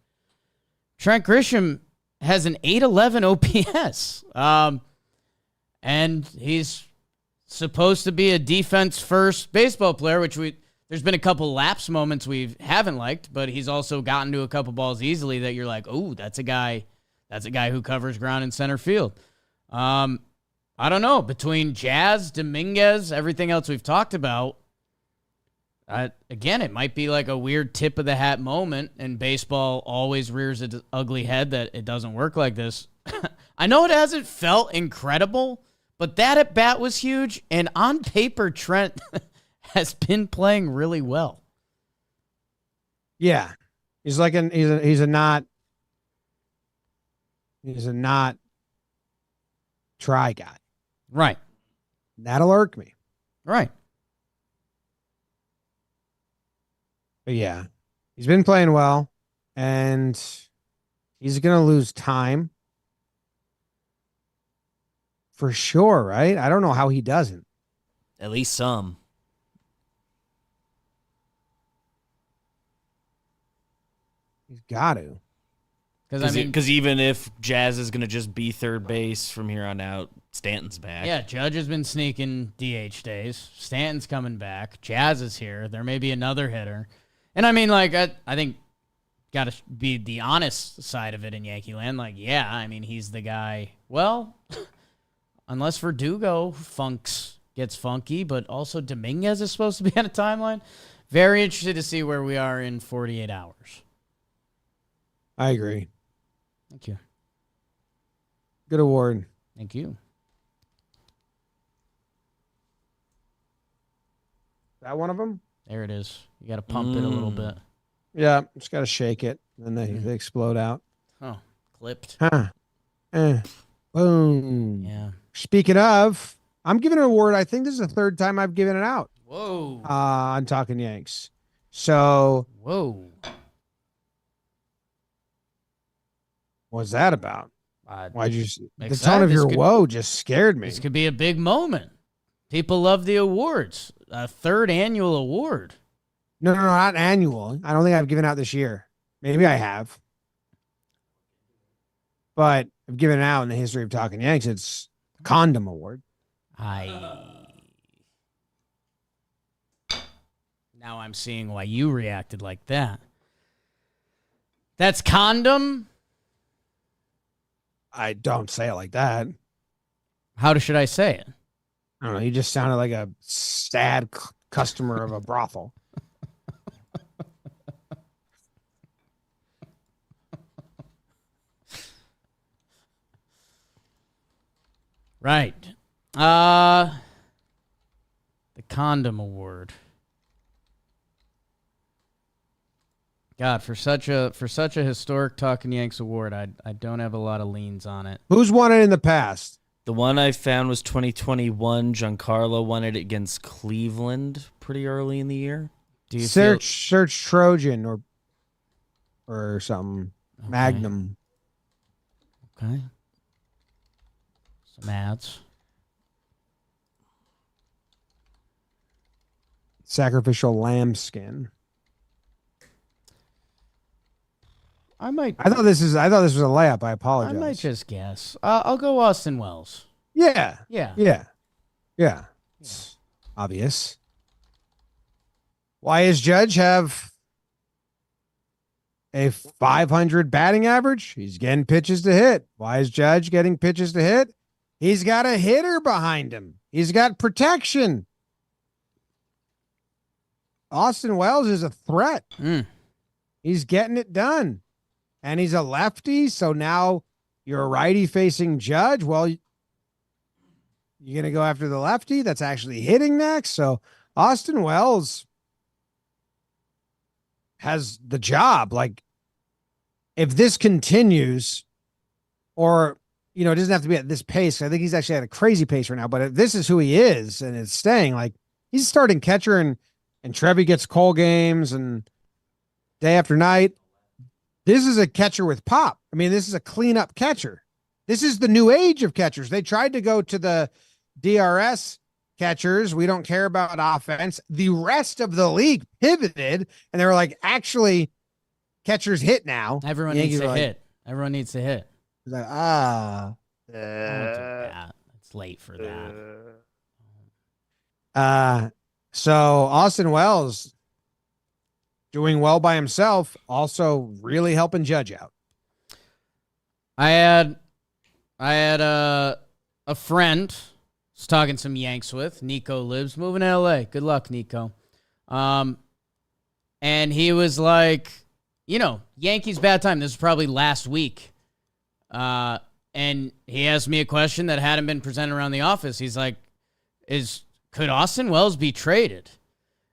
Trent Grisham has an 811 OPS. And he's supposed to be a defense-first baseball player, which there's been a couple lapse moments we haven't liked, but he's also gotten to a couple balls easily that you're like, oh, that's a guy who covers ground in center field. I don't know. Between Jazz, Dominguez, everything else we've talked about, again, it might be like a weird tip of the hat moment, and baseball always rears its ugly head that it doesn't work like this. I know it hasn't felt incredible, but that at bat was huge, and on paper, Trent has been playing really well. Yeah. He's a not try guy. Right. That'll irk me. Right. But yeah, he's been playing well, and he's going to lose time for sure, right? I don't know how he doesn't. At least some. He's got to. Because even if Jazz is going to just be third base from here on out, Stanton's back. Yeah, Judge has been sneaking DH days. Stanton's coming back. Jazz is here. There may be another hitter. And I mean, like, I think got to be the honest side of it in Yankee land. Like, yeah, I mean, he's the guy. Well, unless Verdugo gets funky, but also Dominguez is supposed to be on a timeline. Very interested to see where we are in 48 hours. I agree. Thank you. Good award. Thank you. That one of them? There it is. You got to pump it a little bit. Yeah, just got to shake it, and then they explode out. Oh, clipped. Huh. Boom. Yeah. Speaking of, I'm giving an award. I think this is the third time I've given it out. Whoa. On Talking Yanks. So, Whoa. what's that about? Why'd you? The tone of your whoa just scared me. This could be a big moment. People love the awards. A third annual award. No, not annual. I don't think I've given out this year. Maybe I have. But I've given it out in the history of Talking Yanks. It's a condom award. Now I'm seeing why you reacted like that. That's condom? I don't say it like that. How should I say it? I don't know. You just sounded like a sad customer of a brothel. Right. The condom award. God, for such a historic Talking Yanks award, I don't have a lot of leans on it. Who's won it in the past? The one I found was 2021. Giancarlo won it against Cleveland pretty early in the year. Do you search Trojan or something? Okay. Magnum. Okay. Some ads. Sacrificial lambskin. I thought this was a layup. I apologize. I might just guess. I'll go Austin Wells. Yeah. Yeah. Yeah. It's obvious. Why does Judge have a 500 batting average? He's getting pitches to hit. Why is Judge getting pitches to hit? He's got a hitter behind him. He's got protection. Austin Wells is a threat. He's getting it done. And he's a lefty, so now you're a righty facing Judge. Well, you're going to go after the lefty that's actually hitting next. So Austin Wells has the job. Like, if this continues, or, it doesn't have to be at this pace. I think he's actually at a crazy pace right now, but if this is who he is and it's staying, like, he's starting catcher and Trevi gets Cole games and day after night. This is a catcher with pop. I mean, this is a cleanup catcher. This is the new age of catchers. They tried to go to the DRS catchers. We don't care about offense. The rest of the league pivoted and they were like, actually, catchers hit now. Everyone needs to hit. Everyone needs to hit. It's like, It's late for that. So Austin Wells doing well by himself, also really helping Judge out. I had a friend I was talking some Yanks with. Nico lives, moving to LA. Good luck, Nico. And he was like, Yankees bad time. This was probably last week. And he asked me a question that hadn't been presented around the office. He's like, could Austin Wells be traded?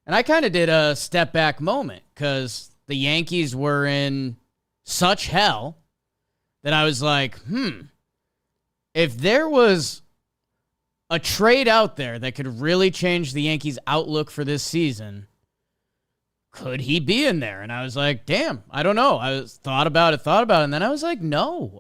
And I kind of did a step back moment because the Yankees were in such hell that I was like, if there was a trade out there that could really change the Yankees' outlook for this season, could he be in there? And I was like, damn, I don't know. I thought about it, and then I was like, no.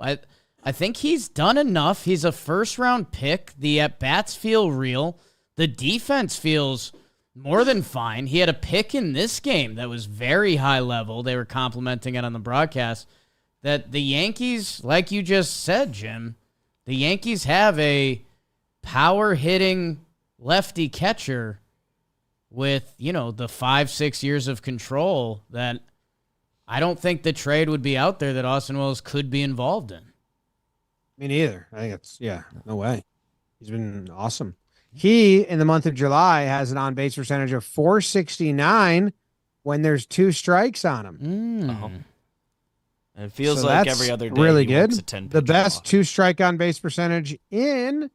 I think he's done enough. He's a first-round pick. The at-bats feel real. The defense feels more than fine. He had a pick in this game that was very high level. They were complimenting it on the broadcast. That the Yankees, like you just said, Jim, the Yankees have a power-hitting lefty catcher with, the 5-6 years of control that I don't think the trade would be out there that Austin Wells could be involved in. Me neither. I think no way. He's been awesome. He, in the month of July, has an on-base percentage of .469 when there's 2 strikes on him. It feels like every other day really he works good. a 10-pitch The best walk. 2-strike on-base percentage in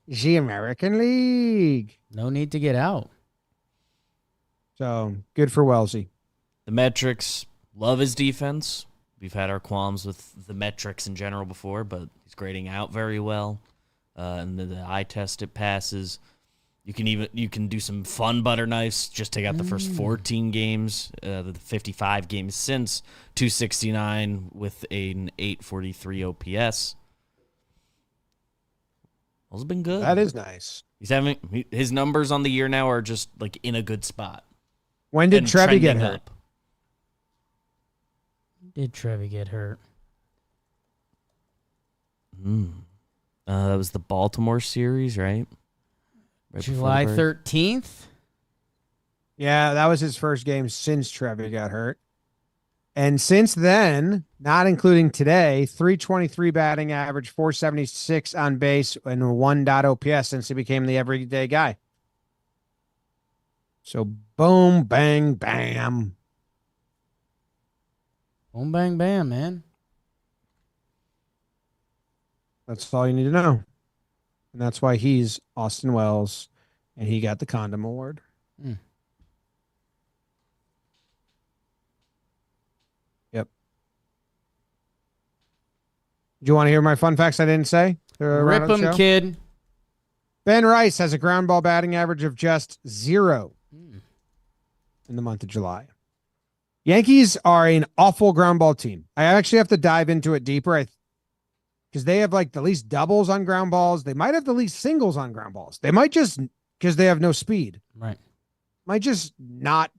the American League. No need to get out. So, good for Wellesley. The metrics, love his defense. We've had our qualms with the metrics in general before, but he's grading out very well. And the eye test it passes. You can do some fun butter knives. Just take out the first 14 games, the 55 games since 269 with an 843 OPS. Those have been good. That is nice. His numbers on the year now are just like in a good spot. When did And Trevi get trending hurt? up. Did Trevi get hurt? That was the Baltimore series, right? July 13th? Yeah, that was his first game since Trevi got hurt. And since then, not including today, 323 batting average, 476 on base, and 1 OPS since he became the everyday guy. So boom, bang, bam. Boom, bang, bam, man. That's all you need to know. And that's why he's Austin Wells, and he got the Condom Award. Yep. Do you want to hear my fun facts I didn't say? Rip him, kid. Ben Rice has a ground ball batting average of just 0 in the month of July. Yankees are an awful ground ball team. I actually have to dive into it deeper. Because they have like the least doubles on ground balls. They might have the least singles on ground balls. They might just, because they have no speed, Right. might just not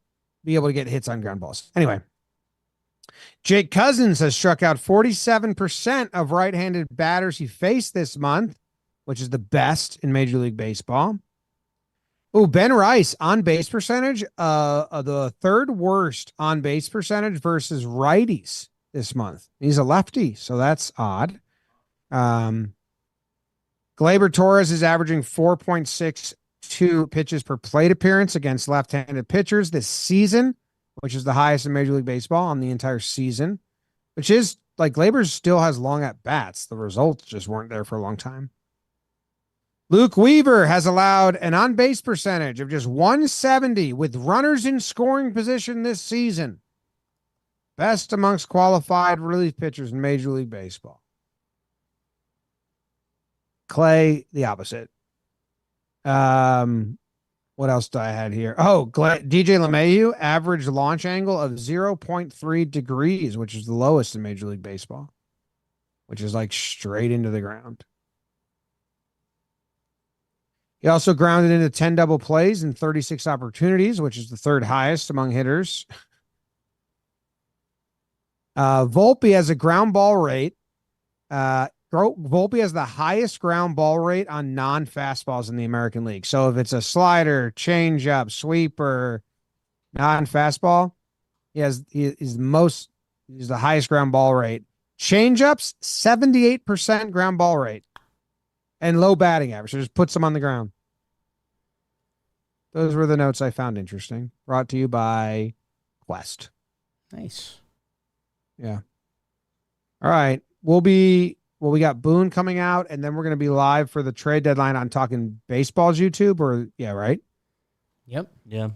be able to get hits on ground balls. Anyway, Jake Cousins has struck out 47% of right-handed batters he faced this month, which is the best in Major League Baseball. Oh, Ben Rice on base percentage, the third worst on base percentage versus righties this month. He's a lefty, so that's odd. Gleyber Torres is averaging 4.62 pitches per plate appearance against left-handed pitchers this season, which is the highest in Major League Baseball on the entire season, which is like Gleyber still has long at bats. The results just weren't there for a long time. Luke Weaver has allowed an on-base percentage of just 170 with runners in scoring position this season. Best amongst qualified relief pitchers in Major League Baseball. Clay, the opposite. What else do I have here? Oh, DJ LeMahieu, average launch angle of 0.3 degrees, which is the lowest in Major League Baseball, which is like straight into the ground. He also grounded into 10 double plays and 36 opportunities, which is the third highest among hitters. Volpe has a ground ball rate. Volpe has the highest ground ball rate on non-fastballs in the American League. So if it's a slider, changeup, sweeper, non-fastball, he's the highest ground ball rate. Changeups, 78% ground ball rate. And low batting average. So just puts them on the ground. Those were the notes I found interesting. Brought to you by Quest. Nice. Yeah. All right. We got Boone coming out, and then we're going to be live for the trade deadline on Talking Baseball's YouTube, right? Yep. Yeah.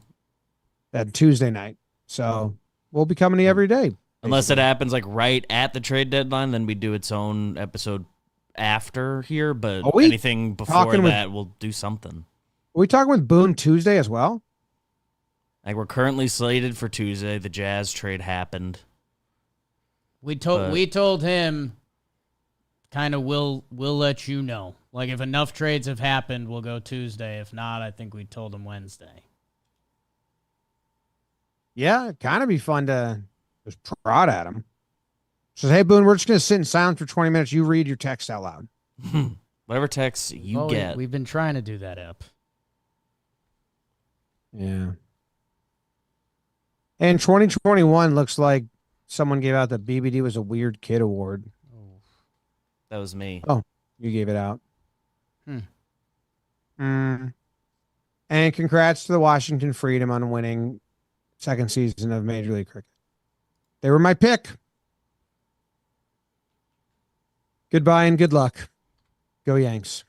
That Tuesday night. So we'll be coming to you every day. Unless it happens like right at the trade deadline, then we do its own episode after here. But anything before that, we'll do something. Are we talking with Boone Tuesday as well? Like we're currently slated for Tuesday. The Jazz trade happened. We told him kind of we'll let you know. Like if enough trades have happened, we'll go Tuesday. If not, I think we told him Wednesday. Yeah, it'd kind of be fun to just prod at him. Says, hey, Boone, we're just going to sit in silence for 20 minutes. You read your text out loud. Whatever text you get. We've been trying to do that up. Yeah. And 2021 looks like someone gave out the BBD was a weird kid award. That was me. Oh, you gave it out. And congrats to the Washington Freedom on winning second season of Major League Cricket. They were my pick. Goodbye and good luck. Go Yanks.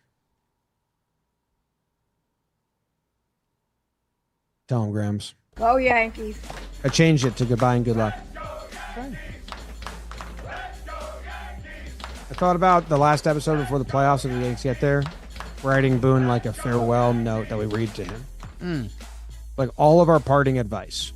Tell him, Grams. Go Yankees. I changed it to goodbye and good luck. Okay. I thought about the last episode before the playoffs of the Yanks get there, writing Boone like a farewell note that we read to him. Like all of our parting advice.